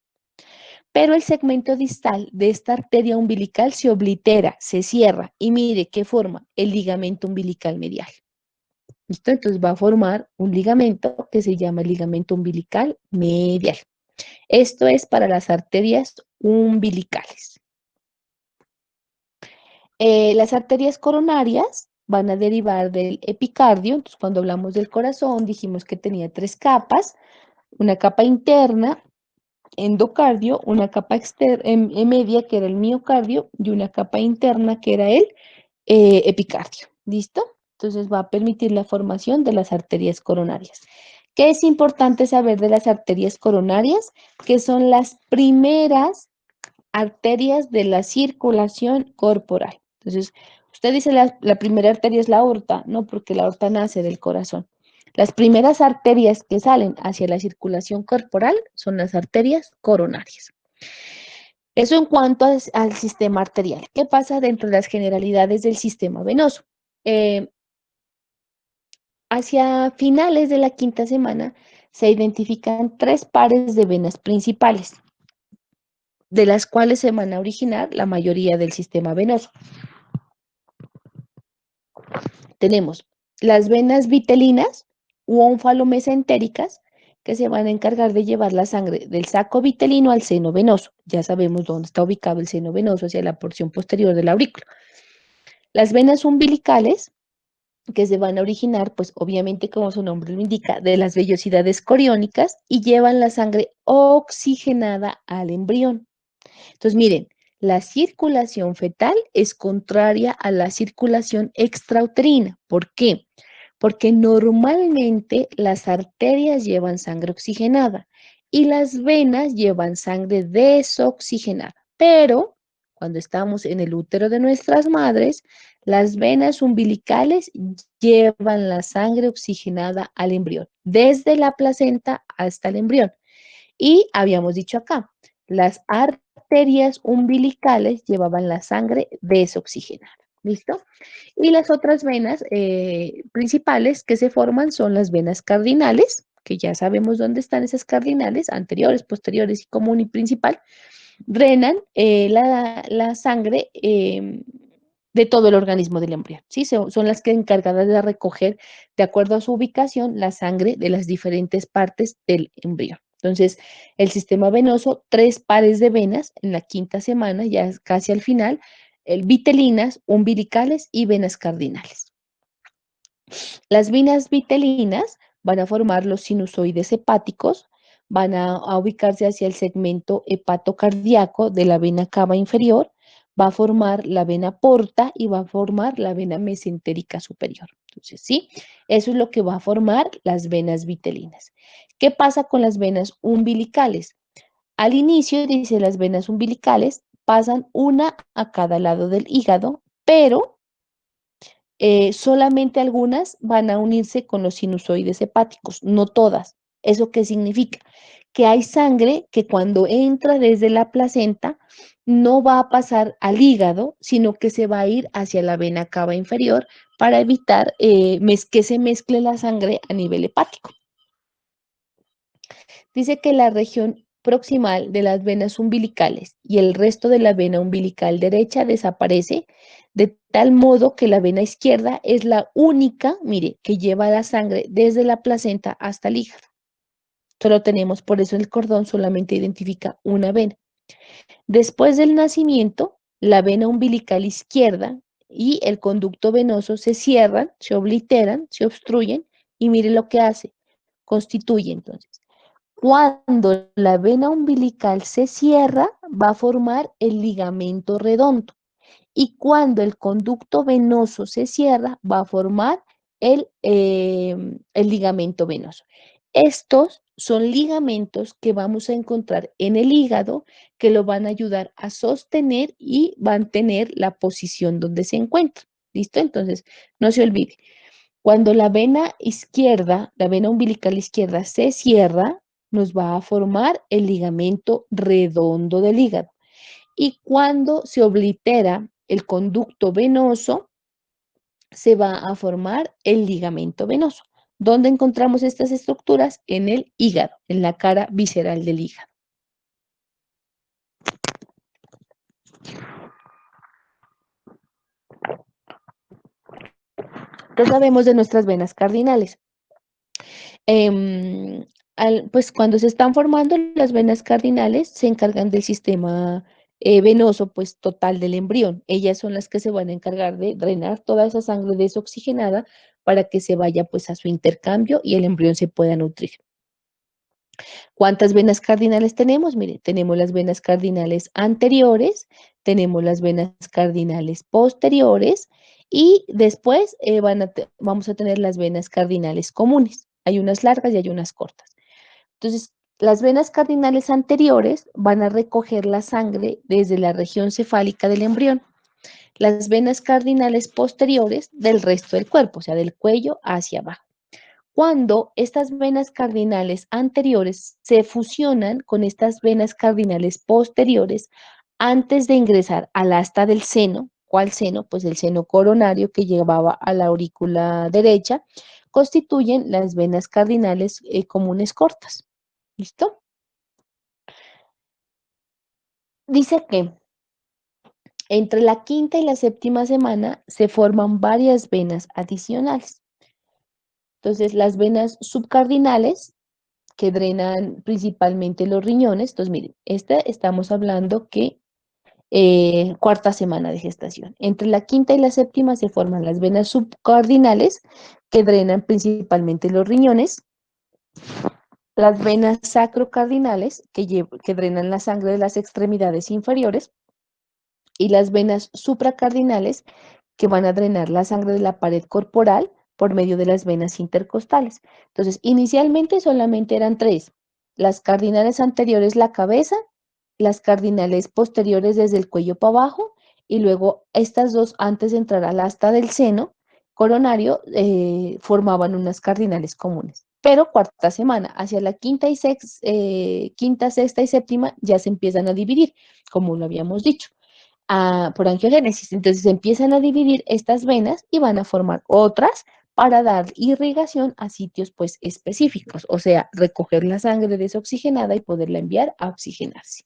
Pero el segmento distal de esta arteria umbilical se oblitera, se cierra y mire qué forma el ligamento umbilical medial. ¿Listo? Entonces va a formar un ligamento que se llama el ligamento umbilical medial. Esto es para las arterias umbilicales. Las arterias coronarias van a derivar del epicardio. Entonces, cuando hablamos del corazón, dijimos que tenía tres capas, una capa interna, endocardio, una capa media que era el miocardio y una capa interna que era el epicardio. ¿Listo? Entonces va a permitir la formación de las arterias coronarias. ¿Qué es importante saber de las arterias coronarias? Que son las primeras arterias de la circulación corporal. Entonces, usted dice la primera arteria es la aorta, no, porque la aorta nace del corazón. Las primeras arterias que salen hacia la circulación corporal son las arterias coronarias. Eso en cuanto al sistema arterial. ¿Qué pasa dentro de las generalidades del sistema venoso? Eh, Hacia finales de la quinta semana se identifican tres pares de venas principales, de las cuales se van a originar la mayoría del sistema venoso. Tenemos las venas vitelinas u onfalomesentéricas, que se van a encargar de llevar la sangre del saco vitelino al seno venoso. Ya sabemos dónde está ubicado el seno venoso, hacia la porción posterior de la aurícula. Las venas umbilicales, que se van a originar, pues obviamente, como su nombre lo indica, de las vellosidades coriónicas y llevan la sangre oxigenada al embrión. Entonces, miren, la circulación fetal es contraria a la circulación extrauterina. ¿Por qué? Porque normalmente las arterias llevan sangre oxigenada y las venas llevan sangre desoxigenada. Pero cuando estamos en el útero de nuestras madres, las venas umbilicales llevan la sangre oxigenada al embrión, desde la placenta hasta el embrión. Y habíamos dicho acá, las arterias umbilicales llevaban la sangre desoxigenada. ¿Listo? Y las otras venas principales que se forman son las venas cardinales, que ya sabemos dónde están esas cardinales, anteriores, posteriores y común y principal, drenan la sangre de todo el organismo del embrión. ¿Sí? Son las que encargadas de recoger, de acuerdo a su ubicación, la sangre de las diferentes partes del embrión. Entonces, el sistema venoso, tres pares de venas en la quinta semana, ya casi al final, vitelinas, umbilicales y venas cardinales. Las venas vitelinas van a formar los sinusoides hepáticos, van a ubicarse hacia el segmento hepatocardíaco de la vena cava inferior, va a formar la vena porta y va a formar la vena mesentérica superior. Entonces, sí, eso es lo que va a formar las venas vitelinas. ¿Qué pasa con las venas umbilicales? Al inicio, dice, las venas umbilicales pasan una a cada lado del hígado, pero solamente algunas van a unirse con los sinusoides hepáticos, no todas. ¿Eso qué significa? Que hay sangre que cuando entra desde la placenta no va a pasar al hígado, sino que se va a ir hacia la vena cava inferior para evitar que se mezcle la sangre a nivel hepático. Dice que la región proximal de las venas umbilicales y el resto de la vena umbilical derecha desaparece, de tal modo que la vena izquierda es la única, mire, que lleva la sangre desde la placenta hasta el hígado. Solo tenemos, por eso el cordón solamente identifica una vena. Después del nacimiento, la vena umbilical izquierda y el conducto venoso se cierran, se obliteran, se obstruyen y mire lo que hace, constituye entonces. Cuando la vena umbilical se cierra, va a formar el ligamento redondo. Y cuando el conducto venoso se cierra, va a formar el ligamento venoso. Estos son ligamentos que vamos a encontrar en el hígado que lo van a ayudar a sostener y mantener la posición donde se encuentra. ¿Listo? Entonces, no se olvide. Cuando la vena izquierda, la vena umbilical izquierda se cierra, nos va a formar el ligamento redondo del hígado. Y cuando se oblitera el conducto venoso, se va a formar el ligamento venoso. ¿Dónde encontramos estas estructuras? En el hígado, en la cara visceral del hígado. ¿Qué sabemos de nuestras venas cardinales? Em, pues cuando se están formando las venas cardinales, se encargan del sistema venoso pues total del embrión. Ellas son las que se van a encargar de drenar toda esa sangre desoxigenada para que se vaya pues a su intercambio y el embrión se pueda nutrir. ¿Cuántas venas cardinales tenemos? Mire, tenemos las venas cardinales anteriores, tenemos las venas cardinales posteriores y después vamos a tener las venas cardinales comunes. Hay unas largas y hay unas cortas. Entonces, las venas cardinales anteriores van a recoger la sangre desde la región cefálica del embrión. Las venas cardinales posteriores del resto del cuerpo, o sea, del cuello hacia abajo. Cuando estas venas cardinales anteriores se fusionan con estas venas cardinales posteriores antes de ingresar al asta del seno, ¿cuál seno? Pues el seno coronario que llevaba a la aurícula derecha, constituyen las venas cardinales comunes cortas. ¿Listo? Dice que entre la quinta y la séptima semana se forman varias venas adicionales. Entonces, las venas subcardinales que drenan principalmente los riñones. Entonces, miren, estamos hablando que cuarta semana de gestación. Entre la quinta y la séptima se forman las venas subcardinales que drenan principalmente los riñones, las venas sacrocardinales que drenan la sangre de las extremidades inferiores y las venas supracardinales que van a drenar la sangre de la pared corporal por medio de las venas intercostales. Entonces, inicialmente solamente eran tres, las cardinales anteriores la cabeza, las cardinales posteriores desde el cuello para abajo y luego estas dos antes de entrar al asta del seno coronario formaban unas cardinales comunes. Pero cuarta semana, hacia la quinta, sexta y séptima ya se empiezan a dividir, como lo habíamos dicho por angiogénesis. Entonces empiezan a dividir estas venas y van a formar otras para dar irrigación a sitios pues específicos, o sea, recoger la sangre desoxigenada y poderla enviar a oxigenarse.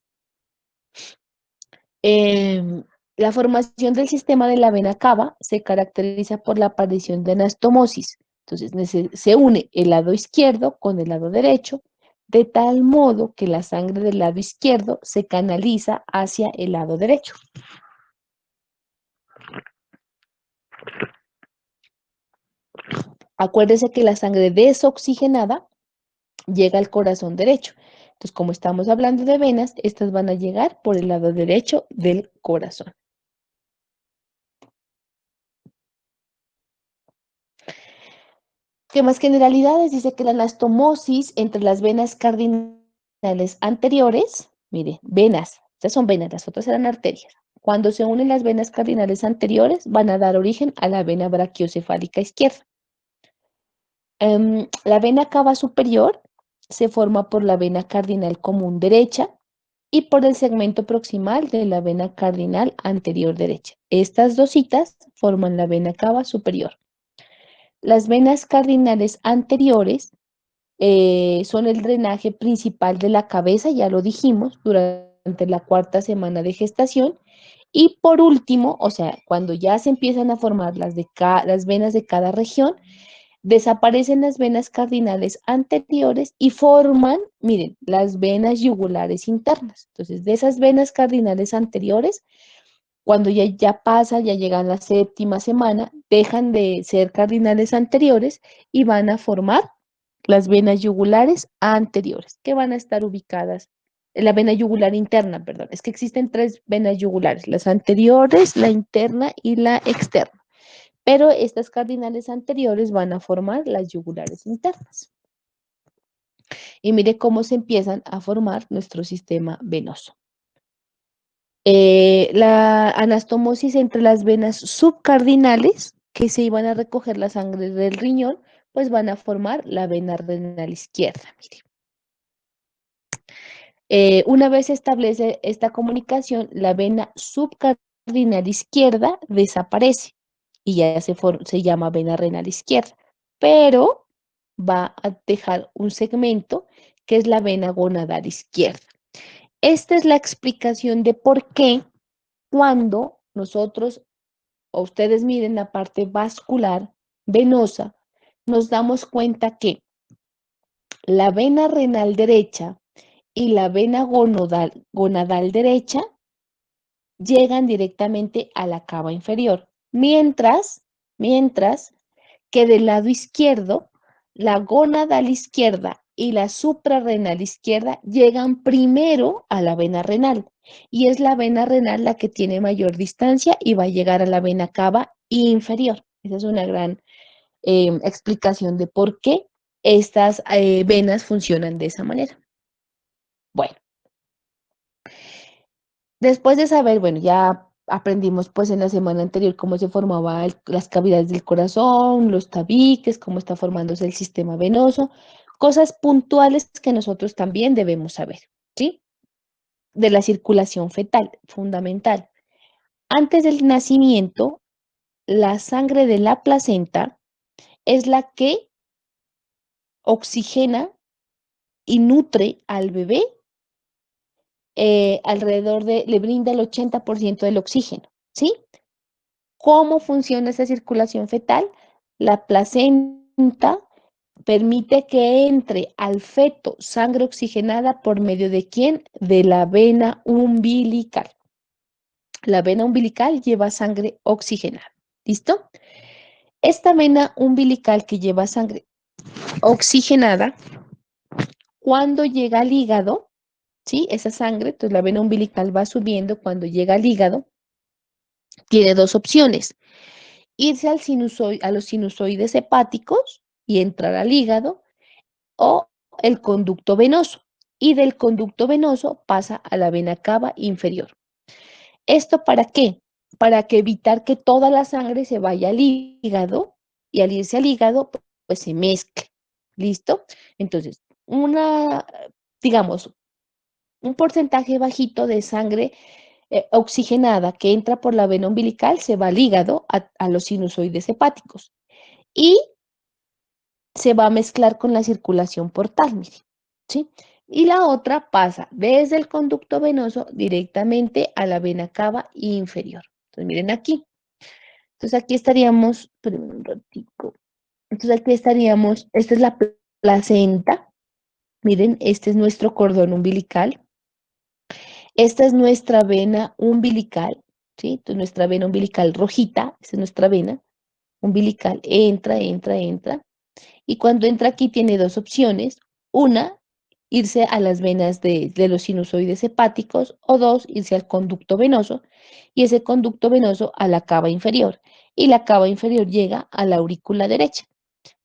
Em, la formación del sistema de la vena cava se caracteriza por la aparición de anastomosis. Entonces se une el lado izquierdo con el lado derecho, de tal modo que la sangre del lado izquierdo se canaliza hacia el lado derecho. Acuérdese que la sangre desoxigenada llega al corazón derecho. Entonces, como estamos hablando de venas, estas van a llegar por el lado derecho del corazón. ¿Qué más generalidades? Dice que la anastomosis entre las venas cardinales anteriores, mire, venas, estas son venas, las otras eran arterias. Cuando se unen las venas cardinales anteriores, van a dar origen a la vena brachiocefálica izquierda. La vena cava superior se forma por la vena cardinal común derecha y por el segmento proximal de la vena cardinal anterior derecha. Estas dos citas forman la vena cava superior. Las venas cardinales anteriores son el drenaje principal de la cabeza, ya lo dijimos, durante la cuarta semana de gestación. Y por último, o sea, cuando ya se empiezan a formar las venas de cada región, desaparecen las venas cardinales anteriores y forman, miren, las venas yugulares internas. Entonces, de esas venas cardinales anteriores, cuando ya pasa, ya llegan la séptima semana, dejan de ser cardinales anteriores y van a formar las venas yugulares anteriores, que van a estar ubicadas, la vena yugular interna, perdón, es que existen tres venas yugulares, las anteriores, la interna y la externa, pero estas cardinales anteriores van a formar las yugulares internas. Y mire cómo se empiezan a formar nuestro sistema venoso. La anastomosis entre las venas subcardinales, que se iban a recoger la sangre del riñón, pues van a formar la vena renal izquierda. Mire. Una vez se establece esta comunicación, la vena subcardinal izquierda desaparece y ya se llama vena renal izquierda, pero va a dejar un segmento que es la vena gonadal izquierda. Esta es la explicación de por qué cuando nosotros o ustedes miren la parte vascular venosa, nos damos cuenta que la vena renal derecha y la vena gonadal derecha llegan directamente a la cava inferior, mientras que del lado izquierdo, la gonadal izquierda y la suprarrenal izquierda llegan primero a la vena renal y es la vena renal la que tiene mayor distancia y va a llegar a la vena cava inferior. Esa es una gran explicación de por qué estas venas funcionan de esa manera. Bueno, después de saber, bueno, ya aprendimos pues en la semana anterior cómo se formaban las cavidades del corazón, los tabiques, cómo está formándose el sistema venoso, cosas puntuales que nosotros también debemos saber, ¿sí? De la circulación fetal, fundamental. Antes del nacimiento, la sangre de la placenta es la que oxigena y nutre al bebé le brinda el 80% del oxígeno, ¿sí? ¿Cómo funciona esa circulación fetal? La placenta permite que entre al feto sangre oxigenada por medio de ¿quién? De la vena umbilical. La vena umbilical lleva sangre oxigenada. ¿Listo? Esta vena umbilical que lleva sangre oxigenada, cuando llega al hígado, ¿sí? Esa sangre, entonces la vena umbilical va subiendo cuando llega al hígado, tiene dos opciones: irse a los sinusoides hepáticos y entrar al hígado, o el conducto venoso. Y del conducto venoso pasa a la vena cava inferior. ¿Esto para qué? Para que evitar que toda la sangre se vaya al hígado y al irse al hígado, pues se mezcle. ¿Listo? Entonces, digamos, un porcentaje bajito de sangre oxigenada que entra por la vena umbilical se va al hígado, a los sinusoides hepáticos y se va a mezclar con la circulación portal, mire, ¿sí? Y la otra pasa desde el conducto venoso directamente a la vena cava inferior. Entonces, miren aquí. Entonces, aquí estaríamos, espérenme un ratico. Entonces, aquí estaríamos, esta es la placenta. Miren, este es nuestro cordón umbilical. Esta es nuestra vena umbilical, ¿sí? Entonces, nuestra vena umbilical rojita, esta es nuestra vena umbilical, entra. Y cuando entra aquí tiene dos opciones. Una, irse a las venas de los sinusoides hepáticos, o dos, irse al conducto venoso, y ese conducto venoso a la cava inferior. Y la cava inferior llega a la aurícula derecha.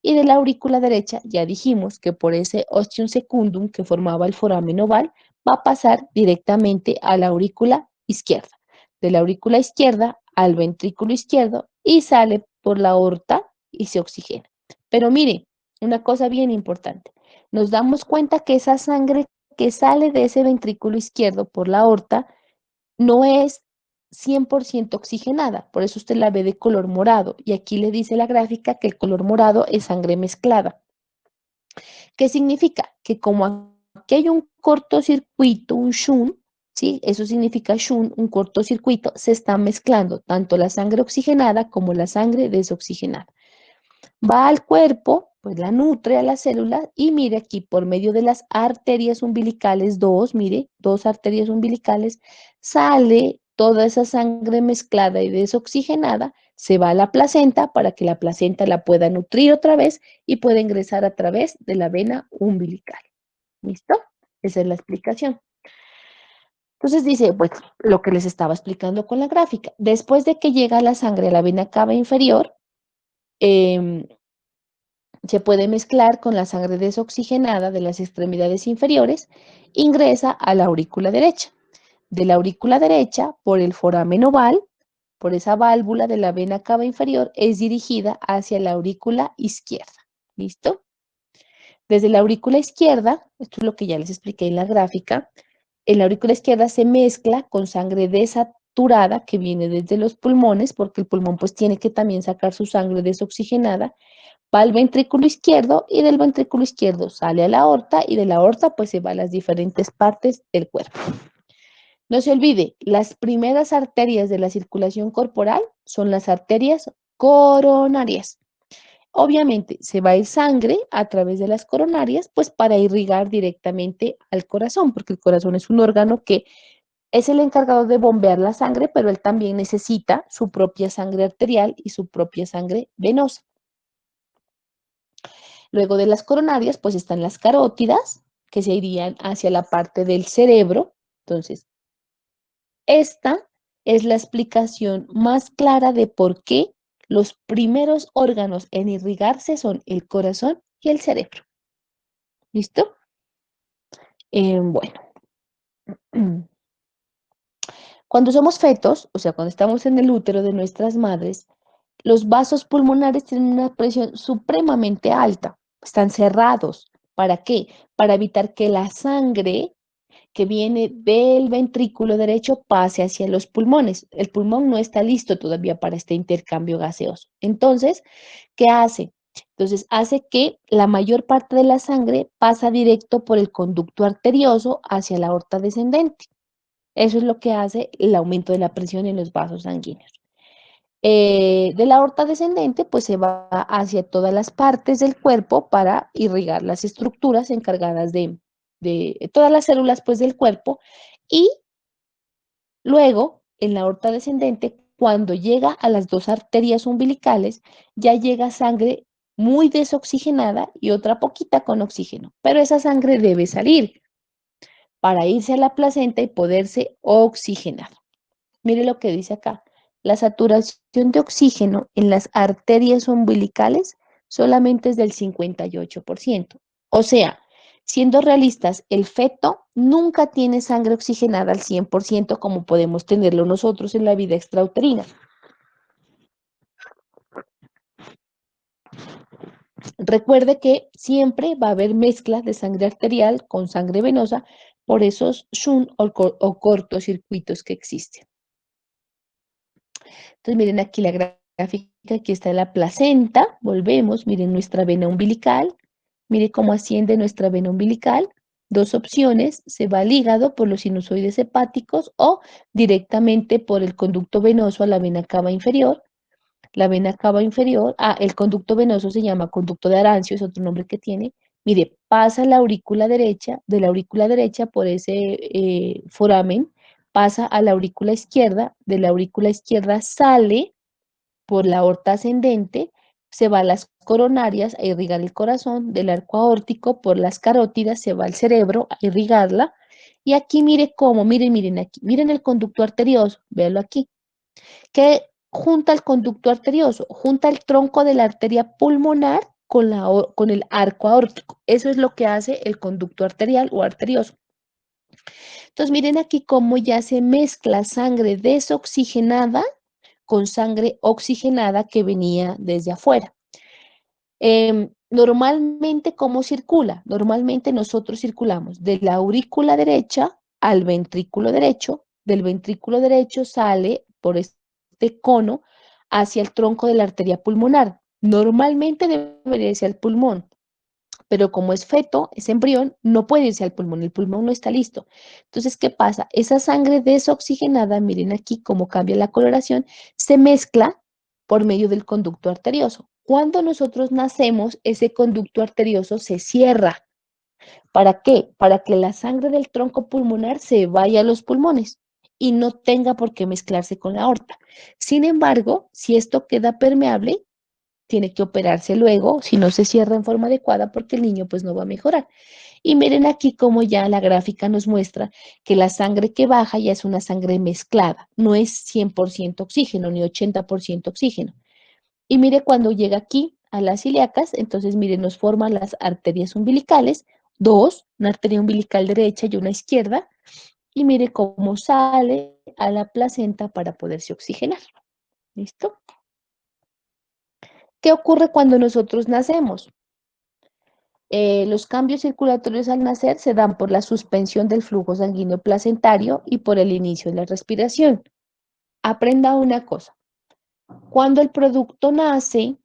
Y de la aurícula derecha, ya dijimos que por ese ostium secundum que formaba el foramen oval, va a pasar directamente a la aurícula izquierda. De la aurícula izquierda al ventrículo izquierdo y sale por la aorta y se oxigena. Pero mire, una cosa bien importante. Nos damos cuenta que esa sangre que sale de ese ventrículo izquierdo por la aorta no es 100% oxigenada, por eso usted la ve de color morado. Y aquí le dice la gráfica que el color morado es sangre mezclada. ¿Qué significa? Que como aquí hay un cortocircuito, un shunt, ¿sí? Eso significa shunt, un cortocircuito, se está mezclando tanto la sangre oxigenada como la sangre desoxigenada. Va al cuerpo, pues la nutre a las células y mire aquí por medio de las arterias umbilicales, mire, dos arterias umbilicales, sale toda esa sangre mezclada y desoxigenada, se va a la placenta para que la placenta la pueda nutrir otra vez y pueda ingresar a través de la vena umbilical. ¿Listo? Esa es la explicación. Entonces dice, pues lo que les estaba explicando con la gráfica. Después de que llega la sangre a la vena cava inferior, se puede mezclar con la sangre desoxigenada de las extremidades inferiores, ingresa a la aurícula derecha. De la aurícula derecha, por el foramen oval, por esa válvula de la vena cava inferior, es dirigida hacia la aurícula izquierda. ¿Listo? Desde la aurícula izquierda, esto es lo que ya les expliqué en la gráfica, en la aurícula izquierda se mezcla con sangre desaturada que viene desde los pulmones, porque el pulmón pues tiene que también sacar su sangre desoxigenada, va al ventrículo izquierdo y del ventrículo izquierdo sale a la aorta y de la aorta pues se va a las diferentes partes del cuerpo. No se olvide, las primeras arterias de la circulación corporal son las arterias coronarias. Obviamente se va a ir sangre a través de las coronarias pues para irrigar directamente al corazón, porque el corazón es un órgano que es el encargado de bombear la sangre, pero él también necesita su propia sangre arterial y su propia sangre venosa. Luego de las coronarias, pues están las carótidas, que se irían hacia la parte del cerebro. Entonces, esta es la explicación más clara de por qué los primeros órganos en irrigarse son el corazón y el cerebro. ¿Listo? Bueno, cuando somos fetos, o sea, cuando estamos en el útero de nuestras madres, los vasos pulmonares tienen una presión supremamente alta, están cerrados. ¿Para qué? Para evitar que la sangre que viene del ventrículo derecho pase hacia los pulmones. El pulmón no está listo todavía para este intercambio gaseoso. Entonces, ¿qué hace? Entonces, hace que la mayor parte de la sangre pasa directo por el conducto arterioso hacia la aorta descendente. Eso es lo que hace el aumento de la presión en los vasos sanguíneos. De la aorta descendente, pues se va hacia todas las partes del cuerpo para irrigar las estructuras encargadas de todas las células pues, del cuerpo. Y luego, en la aorta descendente, cuando llega a las dos arterias umbilicales, ya llega sangre muy desoxigenada y otra poquita con oxígeno. Pero esa sangre debe salir para irse a la placenta y poderse oxigenar. Mire lo que dice acá. La saturación de oxígeno en las arterias umbilicales solamente es del 58%. O sea, siendo realistas, el feto nunca tiene sangre oxigenada al 100% como podemos tenerlo nosotros en la vida extrauterina. Recuerde que siempre va a haber mezcla de sangre arterial con sangre venosa por esos shunt o cortocircuitos que existen. Entonces, miren aquí la gráfica, aquí está la placenta, volvemos, miren nuestra vena umbilical, mire cómo asciende nuestra vena umbilical, dos opciones, se va al hígado por los sinusoides hepáticos o directamente por el conducto venoso a la vena cava inferior. La vena cava inferior, el conducto venoso se llama conducto de Arancio, es otro nombre que tiene. Mire, pasa la aurícula derecha, de la aurícula derecha por ese foramen, pasa a la aurícula izquierda, de la aurícula izquierda sale por la aorta ascendente, se va a las coronarias a irrigar el corazón, del arco aórtico por las carótidas se va al cerebro a irrigarla. Y aquí mire cómo, miren aquí, miren el conducto arterioso, véanlo aquí, que junta el conducto arterioso, junta el tronco de la arteria pulmonar con el arco aórtico. Eso es lo que hace el conducto arterial o arterioso. Entonces, miren aquí cómo ya se mezcla sangre desoxigenada con sangre oxigenada que venía desde afuera. Normalmente, ¿cómo circula? Normalmente nosotros circulamos de la aurícula derecha al ventrículo derecho. Del ventrículo derecho sale por este cono hacia el tronco de la arteria pulmonar. Normalmente debería ser el pulmón, pero como es feto, es embrión, no puede irse al pulmón, el pulmón no está listo. Entonces, ¿qué pasa? Esa sangre desoxigenada, miren aquí cómo cambia la coloración, se mezcla por medio del conducto arterioso. Cuando nosotros nacemos, ese conducto arterioso se cierra. ¿Para qué? Para que la sangre del tronco pulmonar se vaya a los pulmones y no tenga por qué mezclarse con la aorta. Sin embargo, si esto queda permeable, tiene que operarse luego si no se cierra en forma adecuada porque el niño pues no va a mejorar. Y miren aquí cómo ya la gráfica nos muestra que la sangre que baja ya es una sangre mezclada, no es 100% oxígeno ni 80% oxígeno. Y mire cuando llega aquí a las ilíacas, entonces mire, nos forman las arterias umbilicales, dos, una arteria umbilical derecha y una izquierda, y mire cómo sale a la placenta para poderse oxigenar. ¿Listo? ¿Qué ocurre cuando nosotros nacemos? Los cambios circulatorios al nacer se dan por la suspensión del flujo sanguíneo placentario y por el inicio de la respiración. Aprenda una cosa, cuando el producto nace,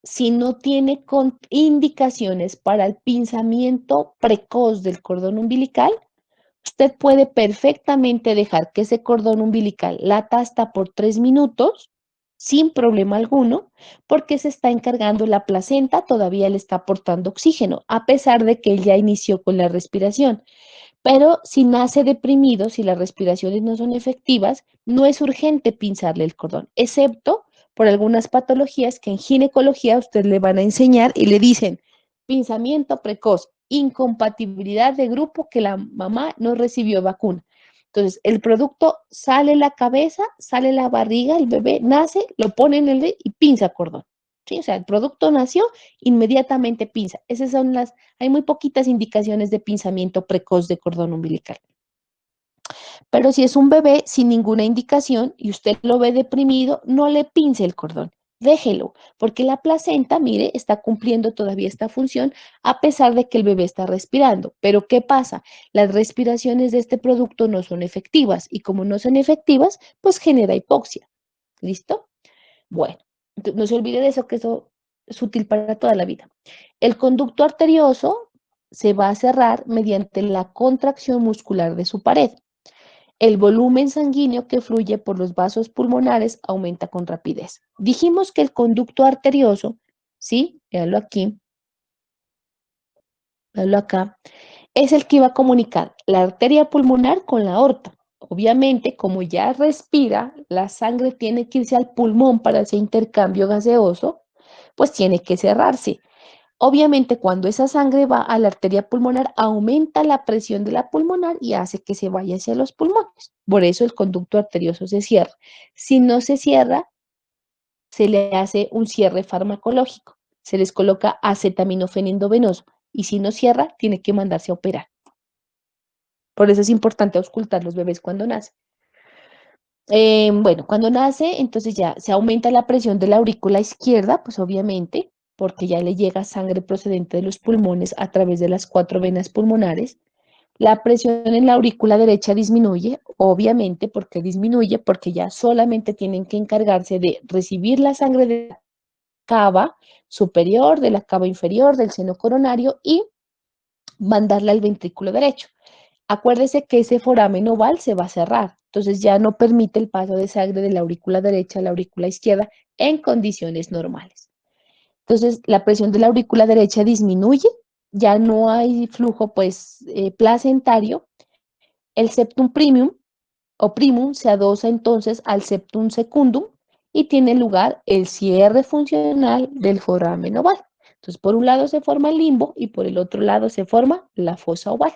si no tiene indicaciones para el pinzamiento precoz del cordón umbilical, usted puede perfectamente dejar que ese cordón umbilical lata hasta por 3 minutos sin problema alguno, porque se está encargando la placenta, todavía le está aportando oxígeno, a pesar de que él ya inició con la respiración. Pero si nace deprimido, si las respiraciones no son efectivas, no es urgente pinzarle el cordón, excepto por algunas patologías que en ginecología a usted le van a enseñar y le dicen pinzamiento precoz, incompatibilidad de grupo que la mamá no recibió vacuna. Entonces, el producto sale la cabeza, sale la barriga, el bebé nace, lo pone en el y pinza cordón. ¿Sí? O sea, el producto nació, inmediatamente pinza. Esas son hay muy poquitas indicaciones de pinzamiento precoz de cordón umbilical. Pero si es un bebé sin ninguna indicación y usted lo ve deprimido, no le pince el cordón. Déjelo, porque la placenta, mire, está cumpliendo todavía esta función a pesar de que el bebé está respirando. Pero ¿qué pasa? Las respiraciones de este producto no son efectivas y como no son efectivas, pues genera hipoxia. ¿Listo? Bueno, no se olvide de eso, que eso es útil para toda la vida. El conducto arterioso se va a cerrar mediante la contracción muscular de su pared. El volumen sanguíneo que fluye por los vasos pulmonares aumenta con rapidez. Dijimos que el conducto arterioso, ¿sí? Véanlo acá, es el que va a comunicar la arteria pulmonar con la aorta. Obviamente, como ya respira, la sangre tiene que irse al pulmón para ese intercambio gaseoso, pues tiene que cerrarse. Obviamente, cuando esa sangre va a la arteria pulmonar, aumenta la presión de la pulmonar y hace que se vaya hacia los pulmones. Por eso el conducto arterioso se cierra. Si no se cierra, se le hace un cierre farmacológico. Se les coloca acetaminofén endovenoso y si no cierra, tiene que mandarse a operar. Por eso es importante auscultar los bebés cuando nacen. Bueno, cuando nace, entonces ya se aumenta la presión de la aurícula izquierda, pues obviamente, porque ya le llega sangre procedente de los pulmones a través de las 4 venas pulmonares. La presión en la aurícula derecha disminuye, obviamente, porque disminuye, porque ya solamente tienen que encargarse de recibir la sangre de la cava superior, de la cava inferior, del seno coronario y mandarla al ventrículo derecho. Acuérdese que ese foramen oval se va a cerrar, entonces ya no permite el paso de sangre de la aurícula derecha a la aurícula izquierda en condiciones normales. Entonces la presión de la aurícula derecha disminuye, ya no hay flujo pues placentario, el septum primum o primum se adosa entonces al septum secundum y tiene lugar el cierre funcional del foramen oval. Entonces por un lado se forma el limbo y por el otro lado se forma la fosa oval.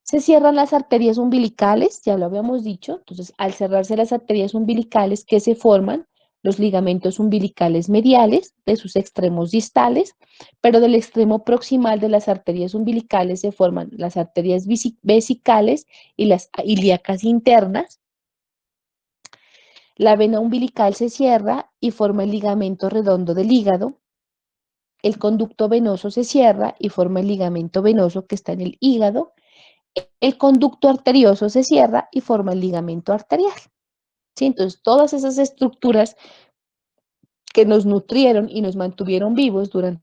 Se cierran las arterias umbilicales, ya lo habíamos dicho, entonces al cerrarse las arterias umbilicales que se forman, los ligamentos umbilicales mediales de sus extremos distales, pero del extremo proximal de las arterias umbilicales se forman las arterias vesicales y las ilíacas internas. La vena umbilical se cierra y forma el ligamento redondo del hígado. El conducto venoso se cierra y forma el ligamento venoso que está en el hígado. El conducto arterioso se cierra y forma el ligamento arterial. ¿Sí? Entonces, todas esas estructuras que nos nutrieron y nos mantuvieron vivos durante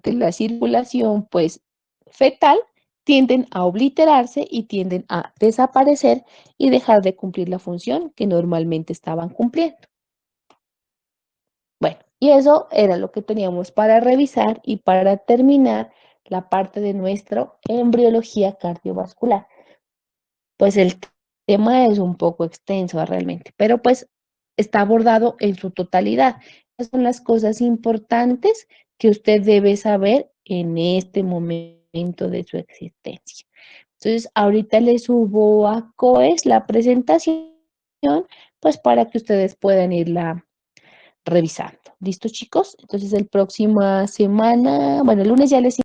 la circulación, pues, fetal, tienden a obliterarse y tienden a desaparecer y dejar de cumplir la función que normalmente estaban cumpliendo. Bueno, y eso era lo que teníamos para revisar y para terminar la parte de nuestra embriología cardiovascular. Pues el tema es un poco extenso realmente, pero pues está abordado en su totalidad. Esas son las cosas importantes que usted debe saber en este momento de su existencia. Entonces, ahorita le subo a COES la presentación, pues para que ustedes puedan irla revisando. ¿Listo, chicos? Entonces, el próxima semana, bueno, el lunes ya les